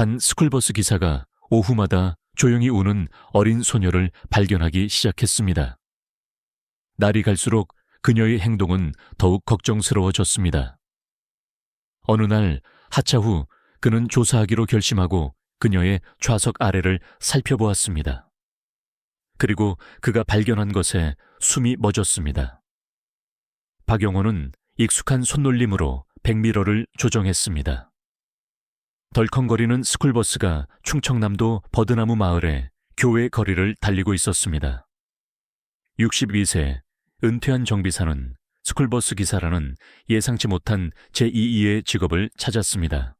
한 스쿨버스 기사가 오후마다 조용히 우는 어린 소녀를 발견하기 시작했습니다. 날이 갈수록 그녀의 행동은 더욱 걱정스러워졌습니다. 어느 날 하차 후 그는 조사하기로 결심하고 그녀의 좌석 아래를 살펴보았습니다. 그리고 그가 발견한 것에 숨이 멎었습니다. 박영호는 익숙한 손놀림으로 백미러를 조정했습니다. 덜컹거리는 스쿨버스가 충청남도 버드나무 마을의 교외 거리를 달리고 있었습니다. 62세 은퇴한 정비사는 스쿨버스 기사라는 예상치 못한 제2의 직업을 찾았습니다.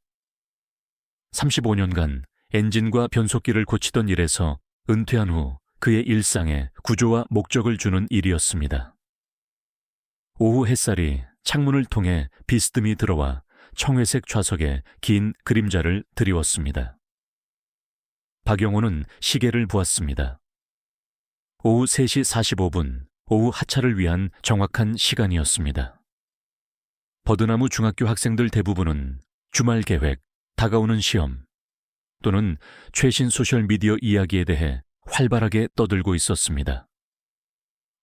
35년간 엔진과 변속기를 고치던 일에서 은퇴한 후 그의 일상에 구조와 목적을 주는 일이었습니다. 오후 햇살이 창문을 통해 비스듬히 들어와 청회색 좌석에 긴 그림자를 드리웠습니다. 박영호는 시계를 보았습니다. 오후 3시 45분, 오후 하차를 위한 정확한 시간이었습니다. 버드나무 중학교 학생들 대부분은 주말 계획, 다가오는 시험 또는 최신 소셜미디어 이야기에 대해 활발하게 떠들고 있었습니다.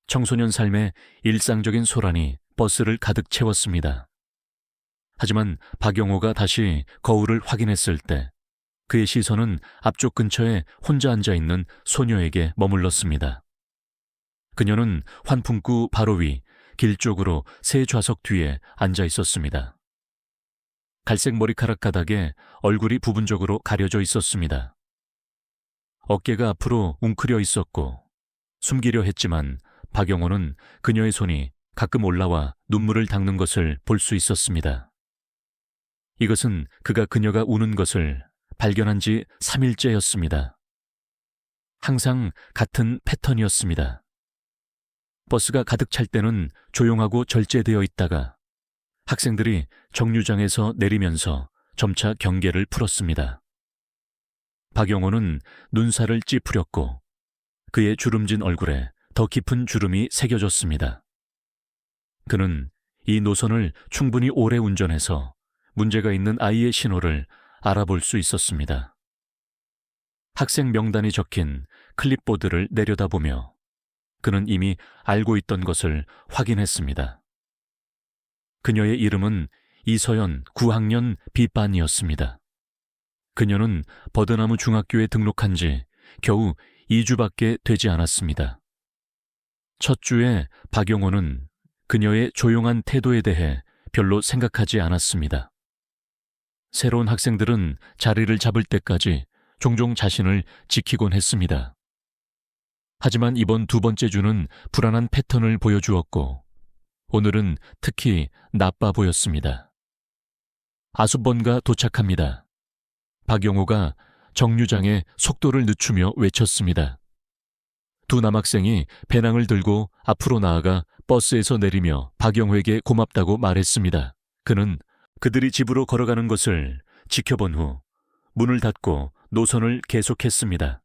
청소년 삶의 일상적인 소란이 버스를 가득 채웠습니다. 하지만 박영호가 다시 거울을 확인했을 때 그의 시선은 앞쪽 근처에 혼자 앉아있는 소녀에게 머물렀습니다. 그녀는 환풍구 바로 위 길 쪽으로 새 좌석 뒤에 앉아 있었습니다. 갈색 머리카락 가닥에 얼굴이 부분적으로 가려져 있었습니다. 어깨가 앞으로 웅크려 있었고 숨기려 했지만 박영호는 그녀의 손이 가끔 올라와 눈물을 닦는 것을 볼 수 있었습니다. 이것은 그녀가 우는 것을 발견한 지 3일째였습니다. 항상 같은 패턴이었습니다. 버스가 가득 찰 때는 조용하고 절제되어 있다가 학생들이 정류장에서 내리면서 점차 경계를 풀었습니다. 박영호는 눈살을 찌푸렸고 그의 주름진 얼굴에 더 깊은 주름이 새겨졌습니다. 그는 이 노선을 충분히 오래 운전해서 문제가 있는 아이의 신호를 알아볼 수 있었습니다. 학생 명단이 적힌 클립보드를 내려다보며 그는 이미 알고 있던 것을 확인했습니다. 그녀의 이름은 이서연 9학년 B반이었습니다. 그녀는 버드나무 중학교에 등록한 지 겨우 2주밖에 되지 않았습니다. 첫 주에 박영호는 그녀의 조용한 태도에 대해 별로 생각하지 않았습니다. 새로운 학생들은 자리를 잡을 때까지 종종 자신을 지키곤 했습니다. 하지만 이번 두 번째 주는 불안한 패턴을 보여주었고 오늘은 특히 나빠 보였습니다. 아수번가 도착합니다. 박영호가 정류장에 속도를 늦추며 외쳤습니다. 두 남학생이 배낭을 들고 앞으로 나아가 버스에서 내리며 박영호에게 고맙다고 말했습니다. 그는 그들이 집으로 걸어가는 것을 지켜본 후 문을 닫고 노선을 계속했습니다.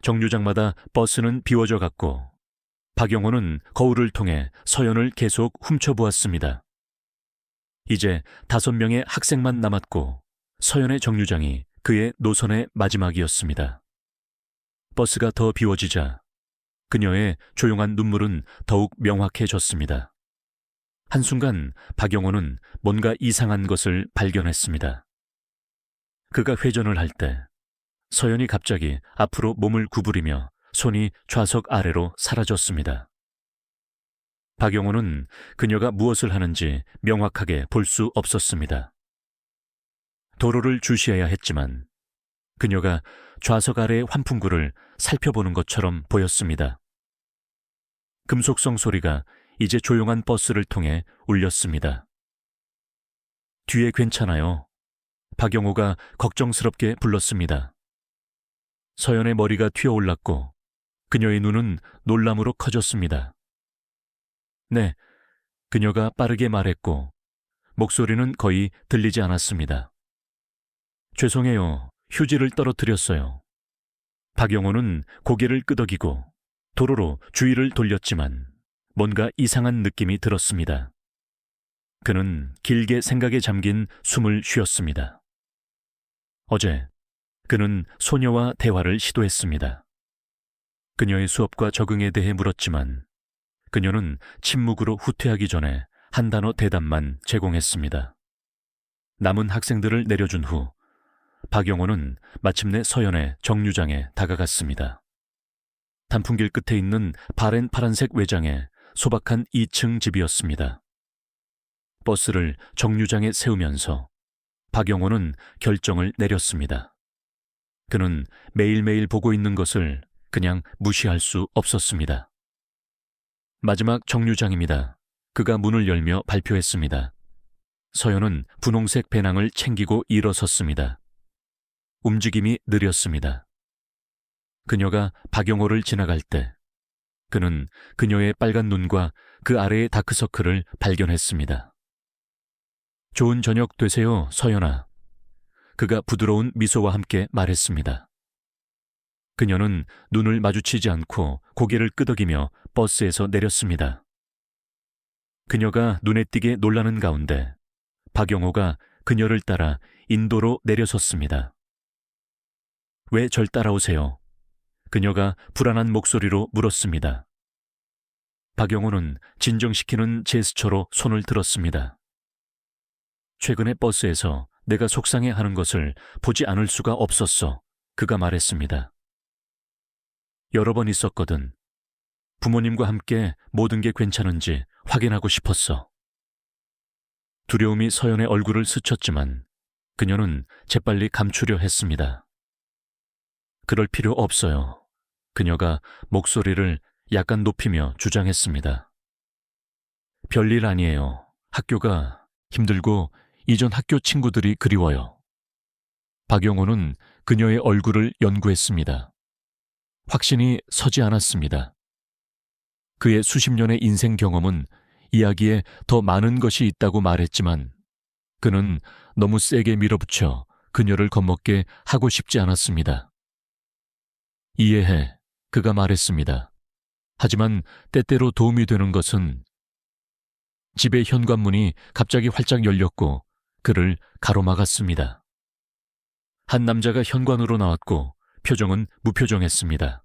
정류장마다 버스는 비워져 갔고 박영호는 거울을 통해 서연을 계속 훔쳐보았습니다. 이제 5명의 학생만 남았고 서연의 정류장이 그의 노선의 마지막이었습니다. 버스가 더 비워지자 그녀의 조용한 눈물은 더욱 명확해졌습니다. 한순간 박영호는 뭔가 이상한 것을 발견했습니다. 그가 회전을 할 때 서연이 갑자기 앞으로 몸을 구부리며 손이 좌석 아래로 사라졌습니다. 박영호는 그녀가 무엇을 하는지 명확하게 볼 수 없었습니다. 도로를 주시해야 했지만 그녀가 좌석 아래의 환풍구를 살펴보는 것처럼 보였습니다. 금속성 소리가 이제 조용한 버스를 통해 울렸습니다. 뒤에 괜찮아요. 박영호가 걱정스럽게 불렀습니다. 서연의 머리가 튀어올랐고 그녀의 눈은 놀람으로 커졌습니다. 네, 그녀가 빠르게 말했고 목소리는 거의 들리지 않았습니다. 죄송해요. 휴지를 떨어뜨렸어요. 박영호는 고개를 끄덕이고 도로로 주의를 돌렸지만 뭔가 이상한 느낌이 들었습니다. 그는 길게 생각에 잠긴 숨을 쉬었습니다. 어제 그는 소녀와 대화를 시도했습니다. 그녀의 수업과 적응에 대해 물었지만 그녀는 침묵으로 후퇴하기 전에 한 단어 대답만 제공했습니다. 남은 학생들을 내려준 후 박영호는 마침내 서연의 정류장에 다가갔습니다. 단풍길 끝에 있는 바랜 파란색 외장에 소박한 2층 집이었습니다. 버스를 정류장에 세우면서 박영호는 결정을 내렸습니다. 그는 매일매일 보고 있는 것을 그냥 무시할 수 없었습니다. 마지막 정류장입니다. 그가 문을 열며 발표했습니다. 서연은 분홍색 배낭을 챙기고 일어섰습니다. 움직임이 느렸습니다. 그녀가 박영호를 지나갈 때 그는 그녀의 빨간 눈과 그 아래의 다크서클을 발견했습니다. 좋은 저녁 되세요, 서연아. 그가 부드러운 미소와 함께 말했습니다. 그녀는 눈을 마주치지 않고 고개를 끄덕이며 버스에서 내렸습니다. 그녀가 눈에 띄게 놀라는 가운데 박영호가 그녀를 따라 인도로 내려섰습니다. 왜 절 따라오세요? 그녀가 불안한 목소리로 물었습니다. 박영호는 진정시키는 제스처로 손을 들었습니다. 최근에 버스에서 내가 속상해하는 것을 보지 않을 수가 없었어. 그가 말했습니다. 여러 번 있었거든. 부모님과 함께 모든 게 괜찮은지 확인하고 싶었어. 두려움이 서연의 얼굴을 스쳤지만 그녀는 재빨리 감추려 했습니다. 그럴 필요 없어요. 그녀가 목소리를 약간 높이며 주장했습니다. 별일 아니에요. 학교가 힘들고 이전 학교 친구들이 그리워요. 박영호는 그녀의 얼굴을 연구했습니다. 확신이 서지 않았습니다. 그의 수십 년의 인생 경험은 이야기에 더 많은 것이 있다고 말했지만 그는 너무 세게 밀어붙여 그녀를 겁먹게 하고 싶지 않았습니다. 이해해. 그가 말했습니다. 하지만 때때로 도움이 되는 것은 집의 현관문이 갑자기 활짝 열렸고 그를 가로막았습니다. 한 남자가 현관으로 나왔고 표정은 무표정했습니다.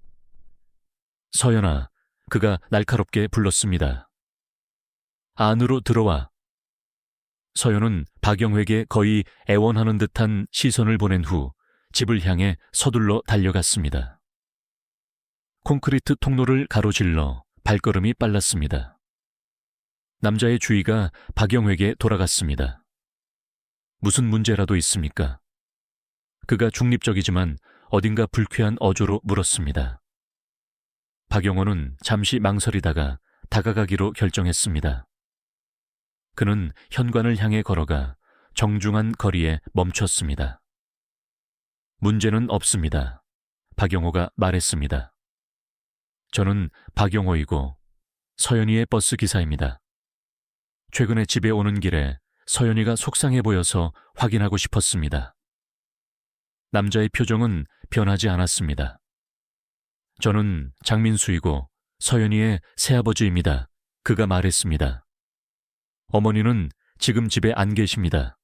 서연아, 그가 날카롭게 불렀습니다. 안으로 들어와. 서연은 박영회에게 거의 애원하는 듯한 시선을 보낸 후 집을 향해 서둘러 달려갔습니다. 콘크리트 통로를 가로질러 발걸음이 빨랐습니다. 남자의 주의가 박영회에게 돌아갔습니다. 무슨 문제라도 있습니까? 그가 중립적이지만 어딘가 불쾌한 어조로 물었습니다. 박영호는 잠시 망설이다가 다가가기로 결정했습니다. 그는 현관을 향해 걸어가 정중한 거리에 멈췄습니다. 문제는 없습니다. 박영호가 말했습니다. 저는 박영호이고 서연이의 버스 기사입니다. 최근에 집에 오는 길에 서연이가 속상해 보여서 확인하고 싶었습니다. 남자의 표정은 변하지 않았습니다. 저는 장민수이고 서연이의 새아버지입니다. 그가 말했습니다. 어머니는 지금 집에 안 계십니다.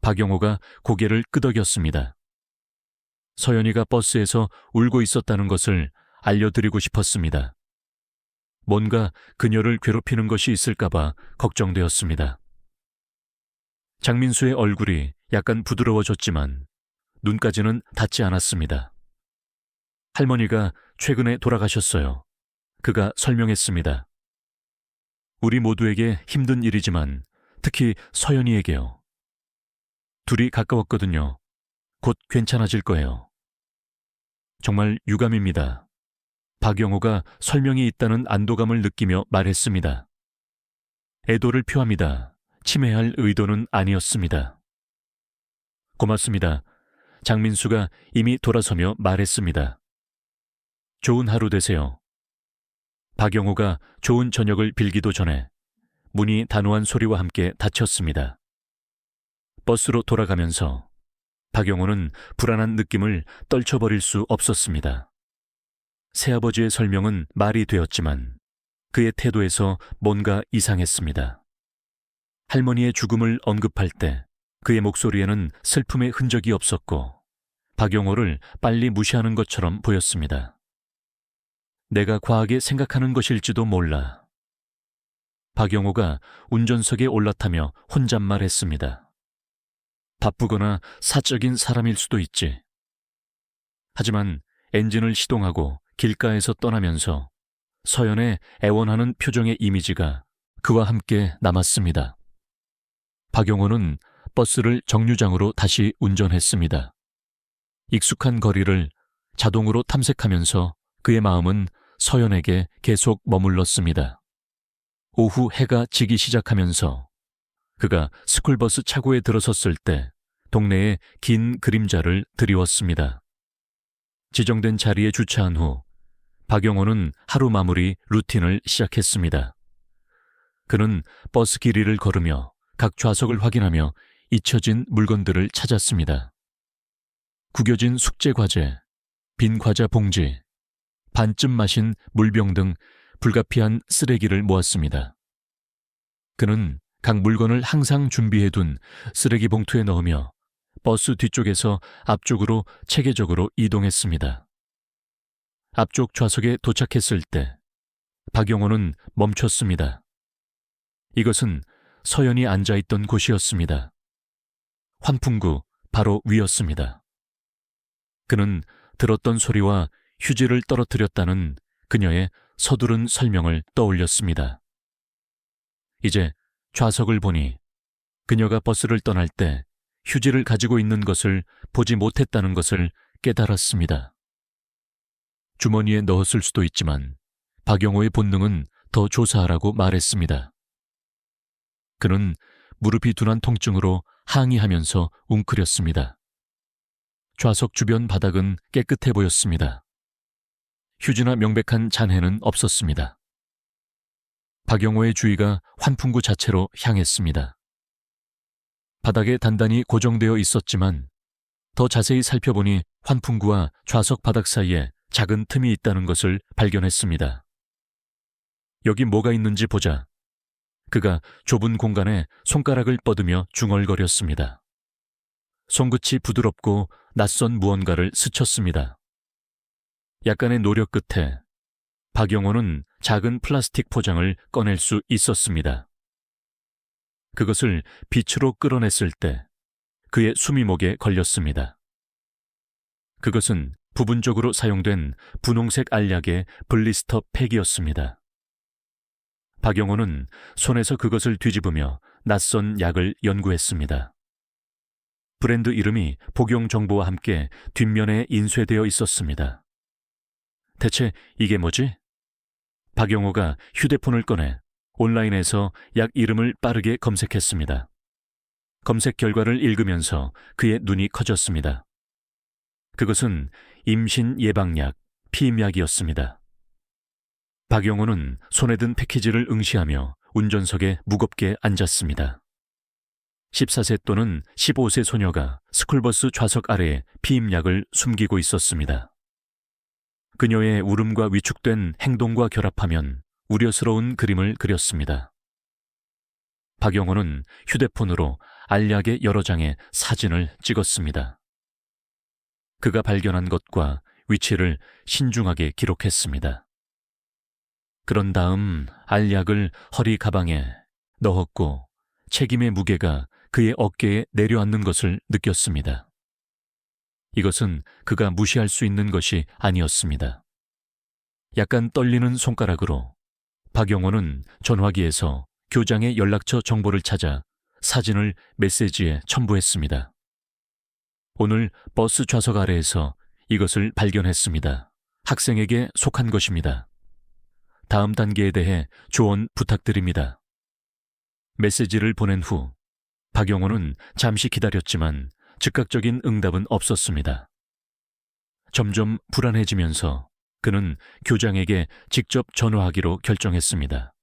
박영호가 고개를 끄덕였습니다. 서연이가 버스에서 울고 있었다는 것을 알려드리고 싶었습니다. 뭔가 그녀를 괴롭히는 것이 있을까봐 걱정되었습니다. 장민수의 얼굴이 약간 부드러워졌지만 눈까지는 닿지 않았습니다. 할머니가 최근에 돌아가셨어요. 그가 설명했습니다. 우리 모두에게 힘든 일이지만 특히 서연이에게요. 둘이 가까웠거든요. 곧 괜찮아질 거예요. 정말 유감입니다. 박영호가 설명이 있다는 안도감을 느끼며 말했습니다. 애도를 표합니다. 침해할 의도는 아니었습니다. 고맙습니다. 장민수가 이미 돌아서며 말했습니다. 좋은 하루 되세요. 박영호가 좋은 저녁을 빌기도 전에 문이 단호한 소리와 함께 닫혔습니다. 버스로 돌아가면서 박영호는 불안한 느낌을 떨쳐버릴 수 없었습니다. 새아버지의 설명은 말이 되었지만 그의 태도에서 뭔가 이상했습니다. 할머니의 죽음을 언급할 때 그의 목소리에는 슬픔의 흔적이 없었고 박용호를 빨리 무시하는 것처럼 보였습니다. 내가 과하게 생각하는 것일지도 몰라. 박용호가 운전석에 올라타며 혼잣말했습니다. 바쁘거나 사적인 사람일 수도 있지. 하지만 엔진을 시동하고 길가에서 떠나면서 서연의 애원하는 표정의 이미지가 그와 함께 남았습니다. 박용호는 버스를 정류장으로 다시 운전했습니다. 익숙한 거리를 자동으로 탐색하면서 그의 마음은 서연에게 계속 머물렀습니다. 오후 해가 지기 시작하면서 그가 스쿨버스 차고에 들어섰을 때 동네에 긴 그림자를 드리웠습니다. 지정된 자리에 주차한 후 박용호는 하루 마무리 루틴을 시작했습니다. 그는 버스 길이를 걸으며 각 좌석을 확인하며 잊혀진 물건들을 찾았습니다. 구겨진 숙제과제, 빈 과자 봉지, 반쯤 마신 물병 등 불가피한 쓰레기를 모았습니다. 그는 각 물건을 항상 준비해둔 쓰레기 봉투에 넣으며 버스 뒤쪽에서 앞쪽으로 체계적으로 이동했습니다. 앞쪽 좌석에 도착했을 때 박용호는 멈췄습니다. 이것은 서연이 앉아있던 곳이었습니다. 환풍구 바로 위였습니다. 그는 들었던 소리와 휴지를 떨어뜨렸다는 그녀의 서두른 설명을 떠올렸습니다. 이제 좌석을 보니 그녀가 버스를 떠날 때 휴지를 가지고 있는 것을 보지 못했다는 것을 깨달았습니다. 주머니에 넣었을 수도 있지만 박용호의 본능은 더 조사하라고 말했습니다. 그는 무릎이 둔한 통증으로 항의하면서 웅크렸습니다. 좌석 주변 바닥은 깨끗해 보였습니다. 휴지나 명백한 잔해는 없었습니다. 박용호의 주의가 환풍구 자체로 향했습니다. 바닥에 단단히 고정되어 있었지만 더 자세히 살펴보니 환풍구와 좌석 바닥 사이에 작은 틈이 있다는 것을 발견했습니다. 여기 뭐가 있는지 보자. 그가 좁은 공간에 손가락을 뻗으며 중얼거렸습니다. 손끝이 부드럽고 낯선 무언가를 스쳤습니다. 약간의 노력 끝에 박용호는 작은 플라스틱 포장을 꺼낼 수 있었습니다. 그것을 빛으로 끌어냈을 때 그의 숨이 목에 걸렸습니다. 그것은 부분적으로 사용된 분홍색 알약의 블리스터 팩이었습니다. 박용호는 손에서 그것을 뒤집으며 낯선 약을 연구했습니다. 브랜드 이름이 복용 정보와 함께 뒷면에 인쇄되어 있었습니다. 대체 이게 뭐지? 박용호가 휴대폰을 꺼내 온라인에서 약 이름을 빠르게 검색했습니다. 검색 결과를 읽으면서 그의 눈이 커졌습니다. 그것은 임신 예방약, 피임약이었습니다. 박용호는 손에 든 패키지를 응시하며 운전석에 무겁게 앉았습니다. 14세 또는 15세 소녀가 스쿨버스 좌석 아래에 피임약을 숨기고 있었습니다. 그녀의 울음과 위축된 행동과 결합하면 우려스러운 그림을 그렸습니다. 박용호는 휴대폰으로 알약의 여러 장의 사진을 찍었습니다. 그가 발견한 것과 위치를 신중하게 기록했습니다. 그런 다음 알약을 허리 가방에 넣었고 책임의 무게가 그의 어깨에 내려앉는 것을 느꼈습니다. 이것은 그가 무시할 수 있는 것이 아니었습니다. 약간 떨리는 손가락으로 박용호는 전화기에서 교장의 연락처 정보를 찾아 사진을 메시지에 첨부했습니다. 오늘 버스 좌석 아래에서 이것을 발견했습니다. 학생에게 속한 것입니다. 다음 단계에 대해 조언 부탁드립니다. 메시지를 보낸 후 박용호는 잠시 기다렸지만 즉각적인 응답은 없었습니다. 점점 불안해지면서 그는 교장에게 직접 전화하기로 결정했습니다.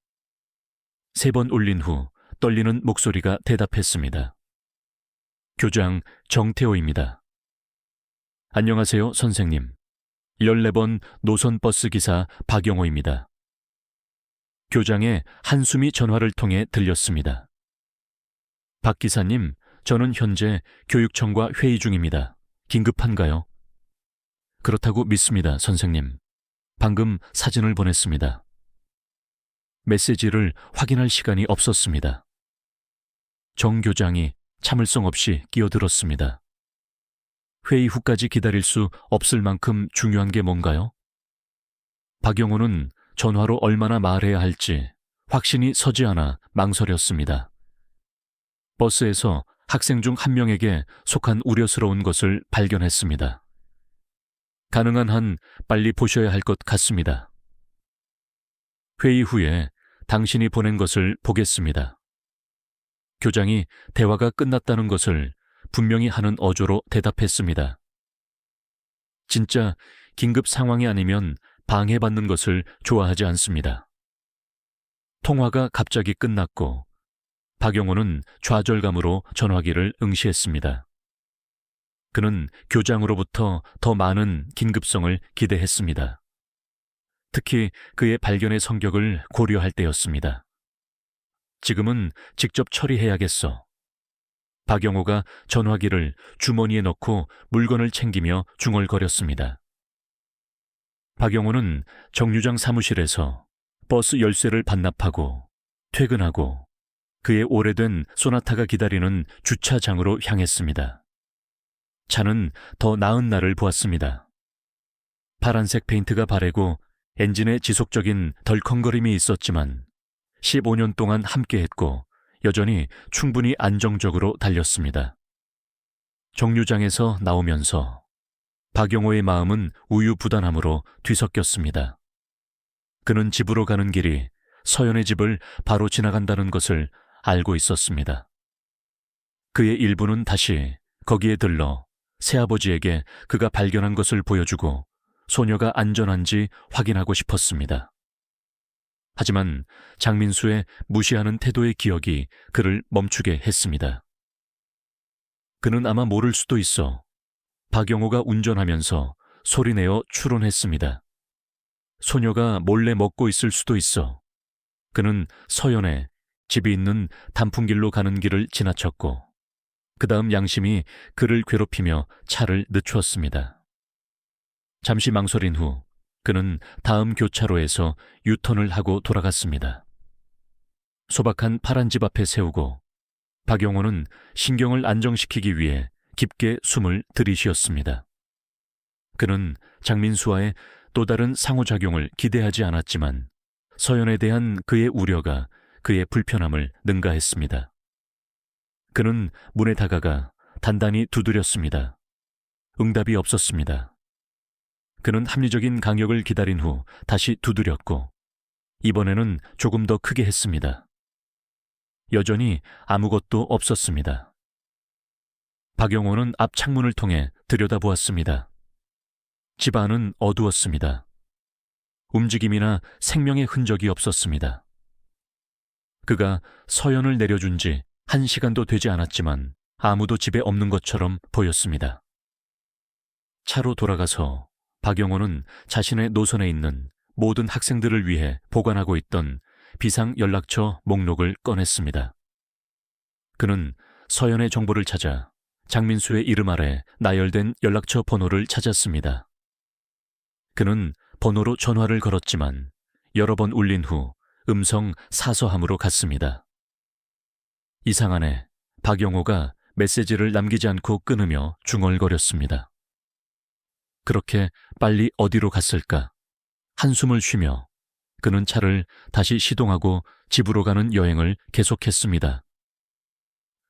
3번 울린 후 떨리는 목소리가 대답했습니다. 교장 정태호입니다. 안녕하세요, 선생님. 14번 노선버스 기사 박용호입니다. 교장의 한숨이 전화를 통해 들렸습니다. 박 기사님, 저는 현재 교육청과 회의 중입니다. 긴급한가요? 그렇다고 믿습니다, 선생님. 방금 사진을 보냈습니다. 메시지를 확인할 시간이 없었습니다. 정 교장이 참을성 없이 끼어들었습니다. 회의 후까지 기다릴 수 없을 만큼 중요한 게 뭔가요? 박영호는 전화로 얼마나 말해야 할지 확신이 서지 않아 망설였습니다. 버스에서 학생 중 한 명에게 속한 우려스러운 것을 발견했습니다. 가능한 한 빨리 보셔야 할 것 같습니다. 회의 후에 당신이 보낸 것을 보겠습니다. 교장이 대화가 끝났다는 것을 분명히 하는 어조로 대답했습니다. 진짜 긴급 상황이 아니면 방해받는 것을 좋아하지 않습니다. 통화가 갑자기 끝났고 박영호는 좌절감으로 전화기를 응시했습니다. 그는 교장으로부터 더 많은 긴급성을 기대했습니다. 특히 그의 발견의 성격을 고려할 때였습니다. 지금은 직접 처리해야겠어. 박영호가 전화기를 주머니에 넣고 물건을 챙기며 중얼거렸습니다. 박영호는 정류장 사무실에서 버스 열쇠를 반납하고 퇴근하고 그의 오래된 소나타가 기다리는 주차장으로 향했습니다. 차는 더 나은 날을 보았습니다. 파란색 페인트가 바래고 엔진에 지속적인 덜컹거림이 있었지만 15년 동안 함께했고 여전히 충분히 안정적으로 달렸습니다. 정류장에서 나오면서 박영호의 마음은 우유부단함으로 뒤섞였습니다. 그는 집으로 가는 길이 서연의 집을 바로 지나간다는 것을 알고 있었습니다. 그의 일부는 다시 거기에 들러 새아버지에게 그가 발견한 것을 보여주고 소녀가 안전한지 확인하고 싶었습니다. 하지만 장민수의 무시하는 태도의 기억이 그를 멈추게 했습니다. 그는 아마 모를 수도 있어 박영호가 운전하면서 소리내어 추론했습니다. 소녀가 몰래 먹고 있을 수도 있어. 그는 서연에 집이 있는 단풍길로 가는 길을 지나쳤고 그 다음 양심이 그를 괴롭히며 차를 늦추었습니다. 잠시 망설인 후 그는 다음 교차로에서 유턴을 하고 돌아갔습니다. 소박한 파란 집 앞에 세우고 박영호는 신경을 안정시키기 위해 깊게 숨을 들이쉬었습니다. 그는 장민수와의 또 다른 상호작용을 기대하지 않았지만 서연에 대한 그의 우려가 그의 불편함을 능가했습니다. 그는 문에 다가가 단단히 두드렸습니다. 응답이 없었습니다. 그는 합리적인 강역을 기다린 후 다시 두드렸고 이번에는 조금 더 크게 했습니다. 여전히 아무것도 없었습니다. 박영호는 앞 창문을 통해 들여다보았습니다. 집 안은 어두웠습니다. 움직임이나 생명의 흔적이 없었습니다. 그가 서연을 내려준 지 1시간도 되지 않았지만 아무도 집에 없는 것처럼 보였습니다. 차로 돌아가서 박영호는 자신의 노선에 있는 모든 학생들을 위해 보관하고 있던 비상연락처 목록을 꺼냈습니다. 그는 서연의 정보를 찾아 장민수의 이름 아래 나열된 연락처 번호를 찾았습니다. 그는 번호로 전화를 걸었지만 여러 번 울린 후 음성 사서함으로 갔습니다. 이상하네. 박영호가 메시지를 남기지 않고 끊으며 중얼거렸습니다. 그렇게 빨리 어디로 갔을까? 한숨을 쉬며 그는 차를 다시 시동하고 집으로 가는 여행을 계속했습니다.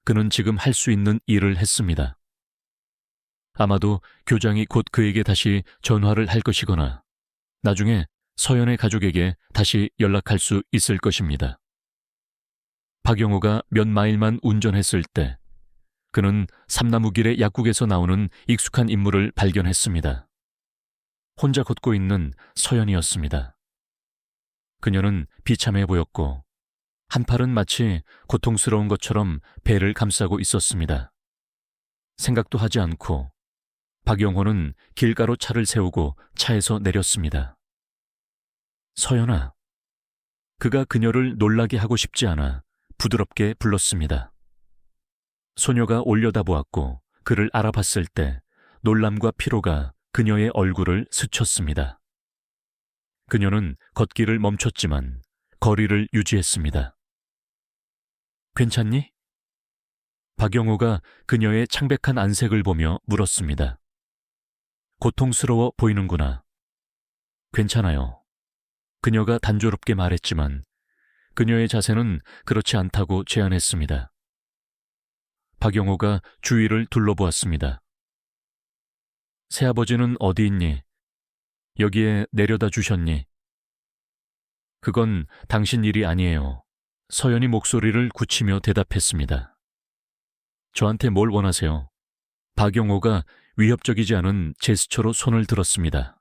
그는 지금 할 수 있는 일을 했습니다. 아마도 교장이 곧 그에게 다시 전화를 할 것이거나 나중에 서연의 가족에게 다시 연락할 수 있을 것입니다. 박영호가 몇 마일만 운전했을 때 그는 삼나무길의 약국에서 나오는 익숙한 인물을 발견했습니다. 혼자 걷고 있는 서연이었습니다. 그녀는 비참해 보였고 한 팔은 마치 고통스러운 것처럼 배를 감싸고 있었습니다. 생각도 하지 않고 박영호는 길가로 차를 세우고 차에서 내렸습니다. 서연아. 그가 그녀를 놀라게 하고 싶지 않아 부드럽게 불렀습니다. 소녀가 올려다보았고 그를 알아봤을 때 놀람과 피로가 그녀의 얼굴을 스쳤습니다. 그녀는 걷기를 멈췄지만 거리를 유지했습니다. 괜찮니? 박영호가 그녀의 창백한 안색을 보며 물었습니다. 고통스러워 보이는구나. 괜찮아요. 그녀가 단조롭게 말했지만 그녀의 자세는 그렇지 않다고 제안했습니다. 박영호가 주위를 둘러보았습니다. 새아버지는 어디 있니? 여기에 내려다 주셨니? 그건 당신 일이 아니에요. 서연이 목소리를 굳히며 대답했습니다. 저한테 뭘 원하세요? 박영호가 위협적이지 않은 제스처로 손을 들었습니다.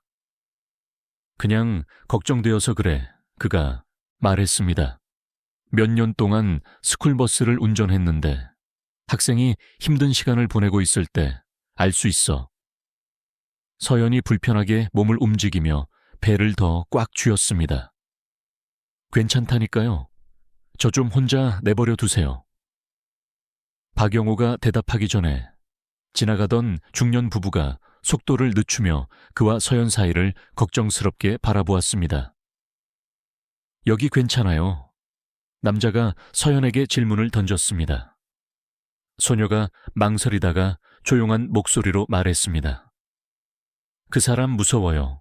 그냥 걱정되어서 그래. 그가 말했습니다. 몇 년 동안 스쿨버스를 운전했는데 학생이 힘든 시간을 보내고 있을 때 알 수 있어. 서연이 불편하게 몸을 움직이며 배를 더 꽉 쥐었습니다. 괜찮다니까요. 저 좀 혼자 내버려 두세요. 박영호가 대답하기 전에 지나가던 중년 부부가 속도를 늦추며 그와 서연 사이를 걱정스럽게 바라보았습니다. 여기 괜찮아요. 남자가 서연에게 질문을 던졌습니다. 소녀가 망설이다가 조용한 목소리로 말했습니다. 그 사람 무서워요.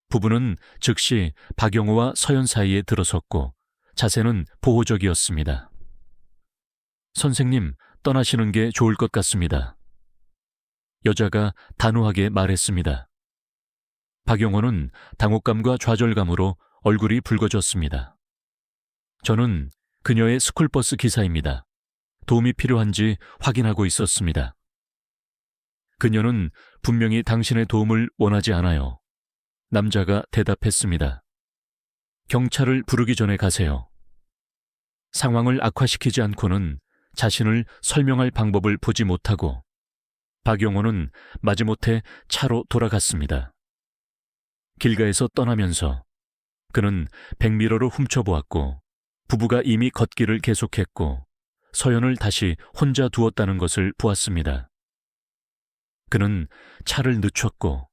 부부는 즉시 박영호와 서연 사이에 들어섰고 자세는 보호적이었습니다. 선생님, 떠나시는 게 좋을 것 같습니다. 여자가 단호하게 말했습니다. 박영호는 당혹감과 좌절감으로 얼굴이 붉어졌습니다. 저는 그녀의 스쿨버스 기사입니다. 도움이 필요한지 확인하고 있었습니다. 그녀는 분명히 당신의 도움을 원하지 않아요. 남자가 대답했습니다. 경찰을 부르기 전에 가세요. 상황을 악화시키지 않고는 자신을 설명할 방법을 보지 못하고 박영호는 마지못해 차로 돌아갔습니다. 길가에서 떠나면서 그는 백미러로 훔쳐보았고 부부가 이미 걷기를 계속했고 서연을 다시 혼자 두었다는 것을 보았습니다. 그는 차를 늦췄고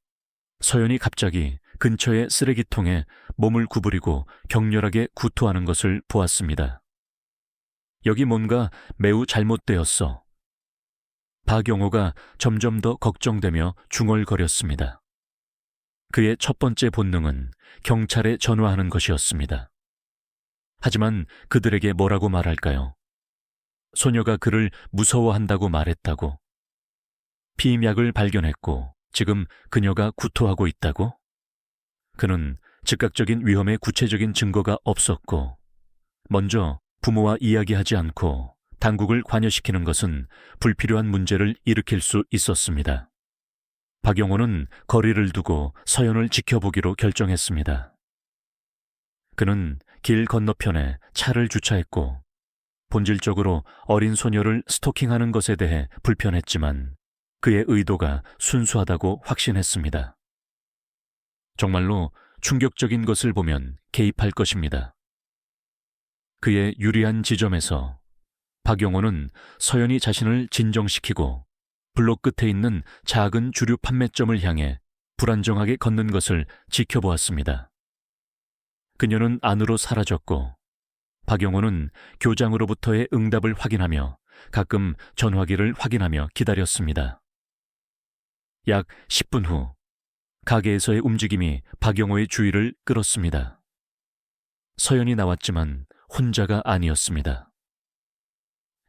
서연이 갑자기 근처의 쓰레기통에 몸을 구부리고 격렬하게 구토하는 것을 보았습니다. 여기 뭔가 매우 잘못되었어. 박영호가 점점 더 걱정되며 중얼거렸습니다. 그의 첫 번째 본능은 경찰에 전화하는 것이었습니다. 하지만 그들에게 뭐라고 말할까요? 소녀가 그를 무서워한다고 말했다고? 피임약을 발견했고 지금 그녀가 구토하고 있다고? 그는 즉각적인 위험의 구체적인 증거가 없었고 먼저 부모와 이야기하지 않고 당국을 관여시키는 것은 불필요한 문제를 일으킬 수 있었습니다. 박영호는 거리를 두고 서연을 지켜보기로 결정했습니다. 그는 길 건너편에 차를 주차했고 본질적으로 어린 소녀를 스토킹하는 것에 대해 불편했지만 그의 의도가 순수하다고 확신했습니다. 정말로 충격적인 것을 보면 개입할 것입니다. 그의 유리한 지점에서 박영호는 서연이 자신을 진정시키고 블록 끝에 있는 작은 주류 판매점을 향해 불안정하게 걷는 것을 지켜보았습니다. 그녀는 안으로 사라졌고 박영호는 교장으로부터의 응답을 확인하며 가끔 전화기를 확인하며 기다렸습니다. 약 10분 후 가게에서의 움직임이 박영호의 주의를 끌었습니다. 서연이 나왔지만 혼자가 아니었습니다.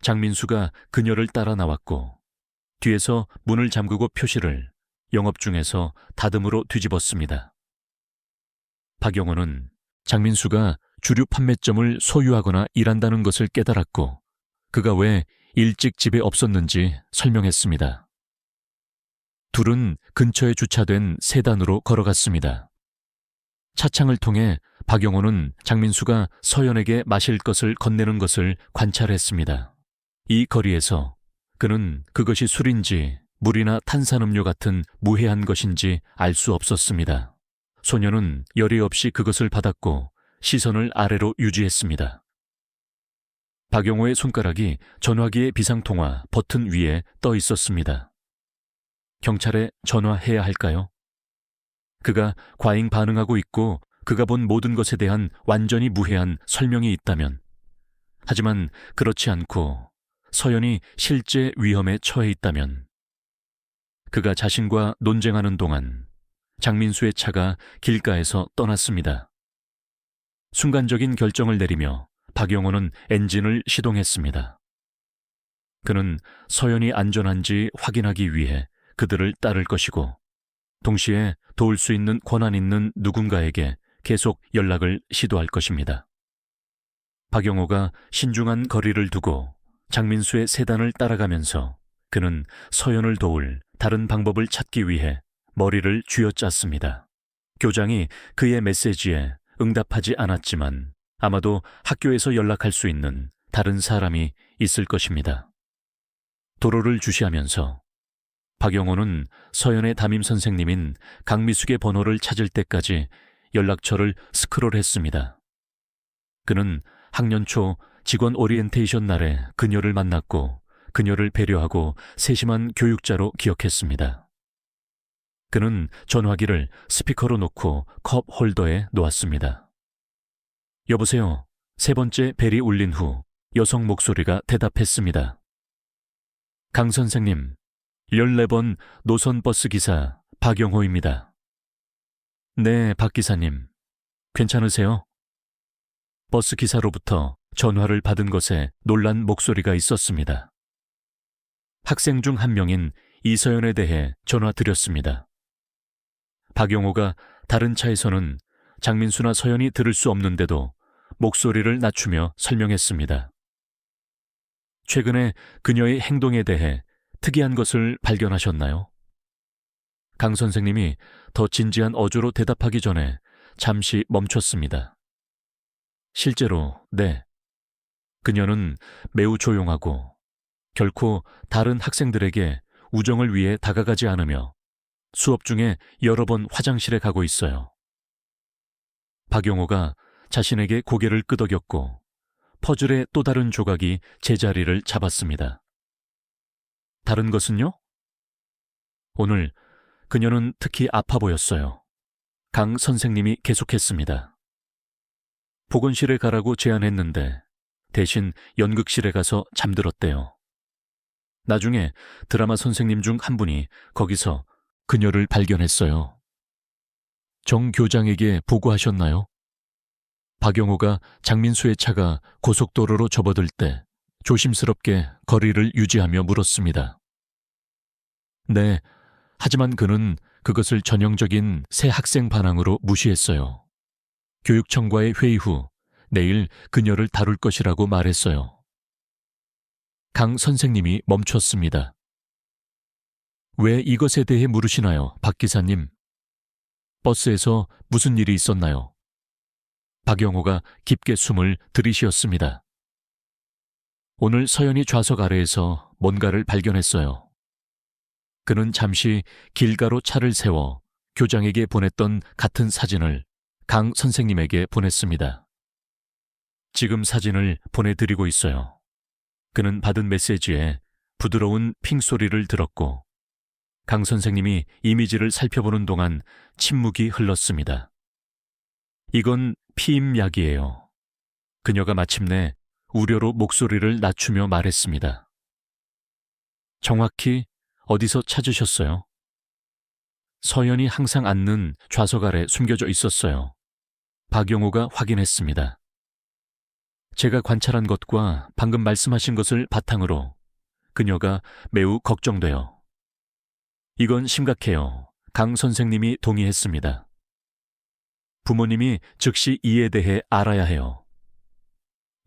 장민수가 그녀를 따라 나왔고 뒤에서 문을 잠그고 표시를 영업 중에서 다듬으로 뒤집었습니다. 박영호는 장민수가 주류 판매점을 소유하거나 일한다는 것을 깨달았고 그가 왜 일찍 집에 없었는지 설명했습니다. 둘은 근처에 주차된 세단으로 걸어갔습니다. 차창을 통해 박영호는 장민수가 서연에게 마실 것을 건네는 것을 관찰했습니다. 이 거리에서 그는 그것이 술인지 물이나 탄산음료 같은 무해한 것인지 알 수 없었습니다. 소녀는 열의 없이 그것을 받았고 시선을 아래로 유지했습니다. 박용호의 손가락이 전화기의 비상통화 버튼 위에 떠 있었습니다. 경찰에 전화해야 할까요? 그가 과잉 반응하고 있고 그가 본 모든 것에 대한 완전히 무해한 설명이 있다면, 하지만 그렇지 않고 서연이 실제 위험에 처해 있다면, 그가 자신과 논쟁하는 동안 장민수의 차가 길가에서 떠났습니다. 순간적인 결정을 내리며 박용호는 엔진을 시동했습니다. 그는 서연이 안전한지 확인하기 위해 그들을 따를 것이고, 동시에 도울 수 있는 권한 있는 누군가에게 계속 연락을 시도할 것입니다. 박용호가 신중한 거리를 두고 장민수의 세단을 따라가면서 그는 서연을 도울 다른 방법을 찾기 위해 머리를 쥐어짰습니다. 교장이 그의 메시지에 응답하지 않았지만 아마도 학교에서 연락할 수 있는 다른 사람이 있을 것입니다. 도로를 주시하면서 박용호는 서연의 담임 선생님인 강미숙의 번호를 찾을 때까지 연락처를 스크롤했습니다. 그는 학년 초 직원 오리엔테이션 날에 그녀를 만났고 그녀를 배려하고 세심한 교육자로 기억했습니다. 그는 전화기를 스피커로 놓고 컵 홀더에 놓았습니다. 여보세요. 세 번째 벨이 울린 후 여성 목소리가 대답했습니다. 강 선생님, 14번 노선버스 기사 박용호입니다. 네, 박 기사님. 괜찮으세요? 버스 기사로부터 전화를 받은 것에 놀란 목소리가 있었습니다. 학생 중 한 명인 이서연에 대해 전화드렸습니다. 박용호가 다른 차에서는 장민수나 서연이 들을 수 없는데도 목소리를 낮추며 설명했습니다. 최근에 그녀의 행동에 대해 특이한 것을 발견하셨나요? 강 선생님이 더 진지한 어조로 대답하기 전에 잠시 멈췄습니다. 실제로, 네. 그녀는 매우 조용하고 결코 다른 학생들에게 우정을 위해 다가가지 않으며 수업 중에 여러 번 화장실에 가고 있어요. 박용호가 자신에게 고개를 끄덕였고 퍼즐의 또 다른 조각이 제자리를 잡았습니다. 다른 것은요? 오늘 그녀는 특히 아파 보였어요. 강 선생님이 계속했습니다. 보건실에 가라고 제안했는데 대신 연극실에 가서 잠들었대요. 나중에 드라마 선생님 중 한 분이 거기서 그녀를 발견했어요. 정 교장에게 보고하셨나요? 박용호가 장민수의 차가 고속도로로 접어들 때 조심스럽게 거리를 유지하며 물었습니다. 네, 하지만 그는 그것을 전형적인 새 학생 반항으로 무시했어요. 교육청과의 회의 후 내일 그녀를 다룰 것이라고 말했어요. 강 선생님이 멈췄습니다. 왜 이것에 대해 물으시나요, 박 기사님? 버스에서 무슨 일이 있었나요? 박용호가 깊게 숨을 들이쉬었습니다. 오늘 서연이 좌석 아래에서 뭔가를 발견했어요. 그는 잠시 길가로 차를 세워 교장에게 보냈던 같은 사진을 강 선생님에게 보냈습니다. 지금 사진을 보내드리고 있어요. 그는 받은 메시지에 부드러운 핑 소리를 들었고 강 선생님이 이미지를 살펴보는 동안 침묵이 흘렀습니다. 이건 피임약이에요. 그녀가 마침내 우려로 목소리를 낮추며 말했습니다. 정확히 어디서 찾으셨어요? 서연이 항상 앉는 좌석 아래 숨겨져 있었어요. 박용호가 확인했습니다. 제가 관찰한 것과 방금 말씀하신 것을 바탕으로 그녀가 매우 걱정돼요. 이건 심각해요. 강 선생님이 동의했습니다. 부모님이 즉시 이에 대해 알아야 해요.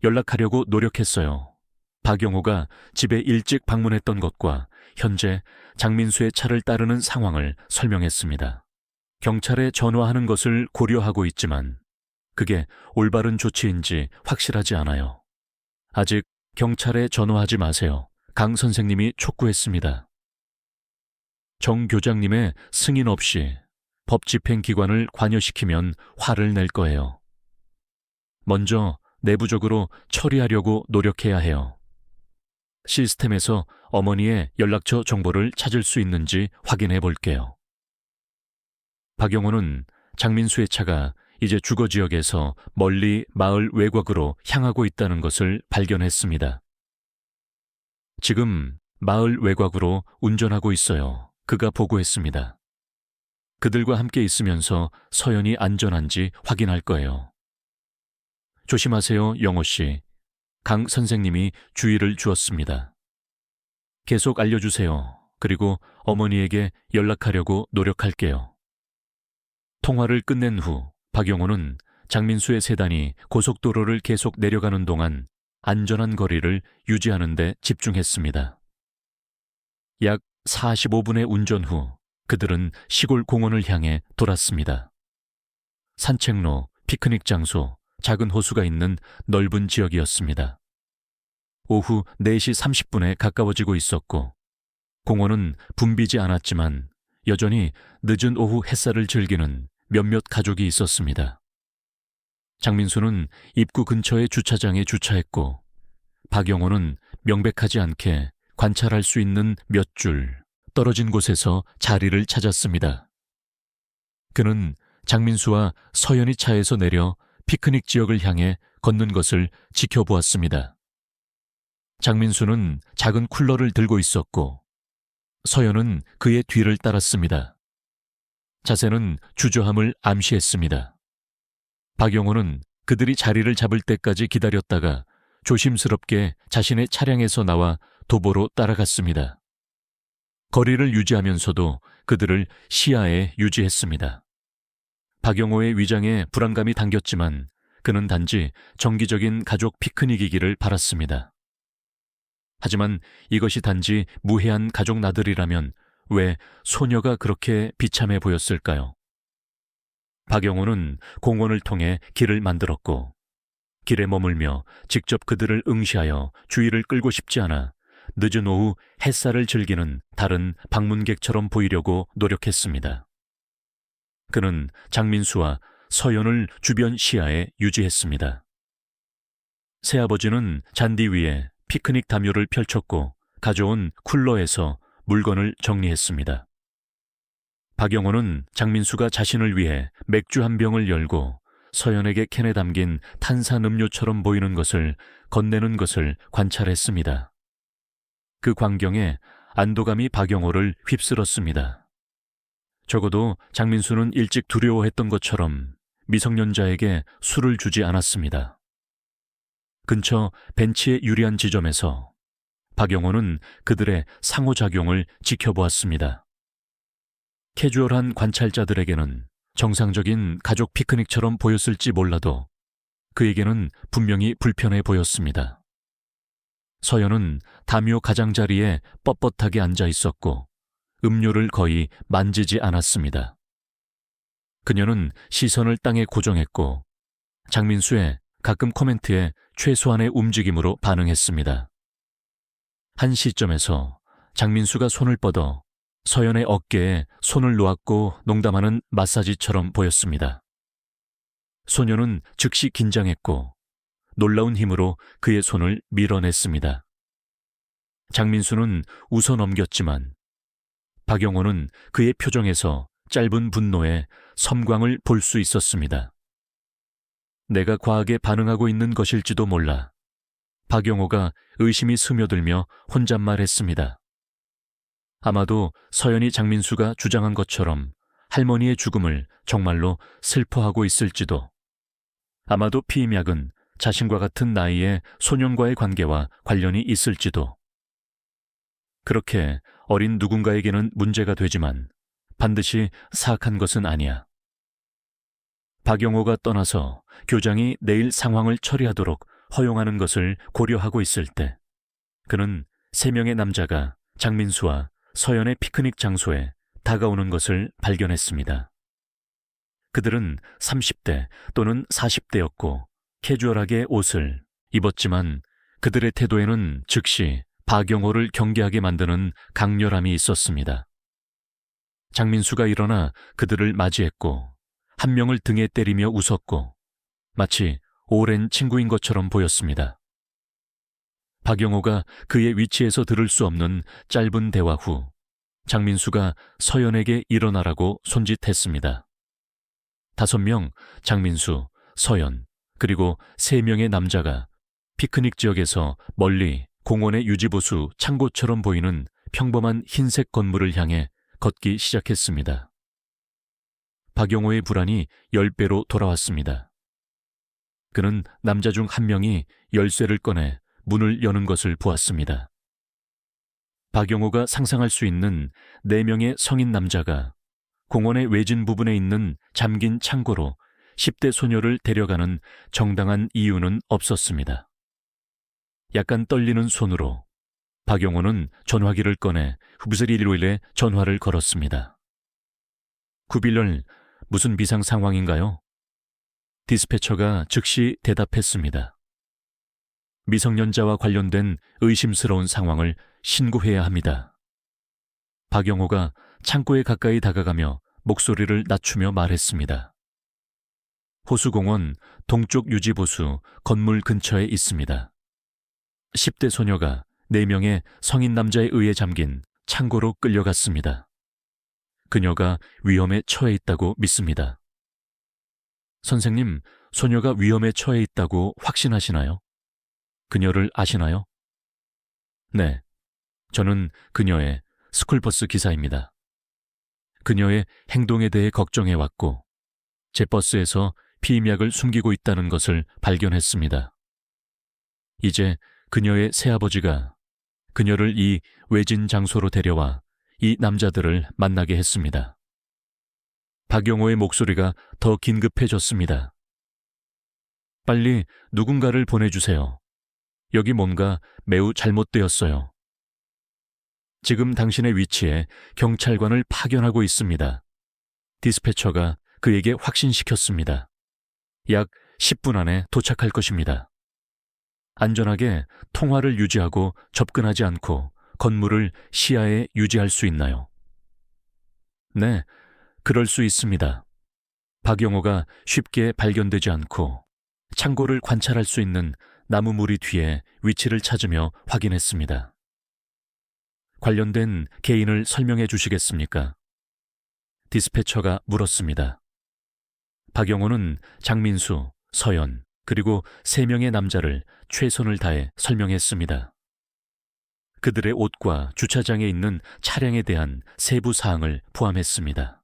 연락하려고 노력했어요. 박용호가 집에 일찍 방문했던 것과 현재 장민수의 차를 따르는 상황을 설명했습니다. 경찰에 전화하는 것을 고려하고 있지만 그게 올바른 조치인지 확실하지 않아요. 아직 경찰에 전화하지 마세요. 강 선생님이 촉구했습니다. 정 교장님의 승인 없이 법 집행기관을 관여시키면 화를 낼 거예요. 먼저 내부적으로 처리하려고 노력해야 해요. 시스템에서 어머니의 연락처 정보를 찾을 수 있는지 확인해 볼게요. 박영호는 장민수의 차가 이제 주거 지역에서 멀리 마을 외곽으로 향하고 있다는 것을 발견했습니다. 지금 마을 외곽으로 운전하고 있어요. 그가 보고했습니다. 그들과 함께 있으면서 서연이 안전한지 확인할 거예요. 조심하세요, 영호 씨. 강 선생님이 주의를 주었습니다. 계속 알려주세요. 그리고 어머니에게 연락하려고 노력할게요. 통화를 끝낸 후 박영호는 장민수의 세단이 고속도로를 계속 내려가는 동안 안전한 거리를 유지하는 데 집중했습니다. 약 45분의 운전 후 그들은 시골 공원을 향해 돌았습니다. 산책로, 피크닉 장소, 작은 호수가 있는 넓은 지역이었습니다. 오후 4시 30분에 가까워지고 있었고 공원은 붐비지 않았지만 여전히 늦은 오후 햇살을 즐기는 몇몇 가족이 있었습니다. 장민수는 입구 근처의 주차장에 주차했고 박영호는 명백하지 않게 관찰할 수 있는 몇 줄 떨어진 곳에서 자리를 찾았습니다. 그는 장민수와 서연이 차에서 내려 피크닉 지역을 향해 걷는 것을 지켜보았습니다. 장민수는 작은 쿨러를 들고 있었고 서연은 그의 뒤를 따랐습니다. 자세는 주저함을 암시했습니다. 박영호는 그들이 자리를 잡을 때까지 기다렸다가 조심스럽게 자신의 차량에서 나와 도보로 따라갔습니다. 거리를 유지하면서도 그들을 시야에 유지했습니다. 박영호의 위장에 불안감이 당겼지만 그는 단지 정기적인 가족 피크닉이기를 바랐습니다. 하지만 이것이 단지 무해한 가족 나들이라면 왜 소녀가 그렇게 비참해 보였을까요? 박영호는 공원을 통해 길을 만들었고 길에 머물며 직접 그들을 응시하여 주의를 끌고 싶지 않아 늦은 오후 햇살을 즐기는 다른 방문객처럼 보이려고 노력했습니다. 그는 장민수와 서연을 주변 시야에 유지했습니다. 새아버지는 잔디 위에 피크닉 담요를 펼쳤고 가져온 쿨러에서 물건을 정리했습니다. 박영호는 장민수가 자신을 위해 맥주 한 병을 열고 서연에게 캔에 담긴 탄산음료처럼 보이는 것을 건네는 것을 관찰했습니다. 그 광경에 안도감이 박영호를 휩쓸었습니다. 적어도 장민수는 일찍 두려워했던 것처럼 미성년자에게 술을 주지 않았습니다. 근처 벤치의 유리한 지점에서 박영호는 그들의 상호작용을 지켜보았습니다. 캐주얼한 관찰자들에게는 정상적인 가족 피크닉처럼 보였을지 몰라도 그에게는 분명히 불편해 보였습니다. 서연은 담요 가장자리에 뻣뻣하게 앉아 있었고 음료를 거의 만지지 않았습니다. 그녀는 시선을 땅에 고정했고 장민수의 가끔 코멘트에 최소한의 움직임으로 반응했습니다. 한 시점에서 장민수가 손을 뻗어 서연의 어깨에 손을 놓았고 농담하는 마사지처럼 보였습니다. 소녀는 즉시 긴장했고 놀라운 힘으로 그의 손을 밀어냈습니다. 장민수는 웃어 넘겼지만 박영호는 그의 표정에서 짧은 분노에 섬광을 볼 수 있었습니다. 내가 과하게 반응하고 있는 것일지도 몰라. 박영호가 의심이 스며들며 혼잣말했습니다. 아마도 서연이 장민수가 주장한 것처럼 할머니의 죽음을 정말로 슬퍼하고 있을지도. 아마도 피임약은 자신과 같은 나이의 소년과의 관계와 관련이 있을지도. 그렇게 어린 누군가에게는 문제가 되지만 반드시 사악한 것은 아니야. 박영호가 떠나서 교장이 내일 상황을 처리하도록 허용하는 것을 고려하고 있을 때 그는 3명의 남자가 장민수와 서연의 피크닉 장소에 다가오는 것을 발견했습니다. 그들은 30대 또는 40대였고 캐주얼하게 옷을 입었지만 그들의 태도에는 즉시 박영호를 경계하게 만드는 강렬함이 있었습니다. 장민수가 일어나 그들을 맞이했고 한 명을 등에 때리며 웃었고 마치 오랜 친구인 것처럼 보였습니다. 박영호가 그의 위치에서 들을 수 없는 짧은 대화 후 장민수가 서연에게 일어나라고 손짓했습니다. 5명, 장민수, 서연, 그리고 3명의 남자가 피크닉 지역에서 멀리 공원의 유지보수 창고처럼 보이는 평범한 흰색 건물을 향해 걷기 시작했습니다. 박영호의 불안이 10배로 돌아왔습니다. 그는 남자 중 한 명이 열쇠를 꺼내 문을 여는 것을 보았습니다. 박영호가 상상할 수 있는 4명의 성인 남자가 공원의 외진 부분에 있는 잠긴 창고로 10대 소녀를 데려가는 정당한 이유는 없었습니다. 약간 떨리는 손으로 박영호는 전화기를 꺼내 후브스리로일에 전화를 걸었습니다. 구빌럴, 무슨 비상 상황인가요? 디스패처가 즉시 대답했습니다. 미성년자와 관련된 의심스러운 상황을 신고해야 합니다. 박영호가 창고에 가까이 다가가며 목소리를 낮추며 말했습니다. 호수공원 동쪽 유지보수 건물 근처에 있습니다. 10대 소녀가 4명의 성인 남자에 의해 잠긴 창고로 끌려갔습니다. 그녀가 위험에 처해 있다고 믿습니다. 선생님, 소녀가 위험에 처해 있다고 확신하시나요? 그녀를 아시나요? 네, 저는 그녀의 스쿨버스 기사입니다. 그녀의 행동에 대해 걱정해왔고 제 버스에서 피임약을 숨기고 있다는 것을 발견했습니다. 이제 그녀의 새아버지가 그녀를 이 외진 장소로 데려와 이 남자들을 만나게 했습니다. 박영호의 목소리가 더 긴급해졌습니다. 빨리 누군가를 보내주세요. 여기 뭔가 매우 잘못되었어요. 지금 당신의 위치에 경찰관을 파견하고 있습니다. 디스패처가 그에게 확신시켰습니다. 약 10분 안에 도착할 것입니다. 안전하게 통화를 유지하고 접근하지 않고 건물을 시야에 유지할 수 있나요? 네, 그럴 수 있습니다. 박영호가 쉽게 발견되지 않고 창고를 관찰할 수 있는 나무 무리 뒤에 위치를 찾으며 확인했습니다. 관련된 개인을 설명해 주시겠습니까? 디스패처가 물었습니다. 박영호는 장민수, 서연, 그리고 3명의 남자를 최선을 다해 설명했습니다. 그들의 옷과 주차장에 있는 차량에 대한 세부 사항을 포함했습니다.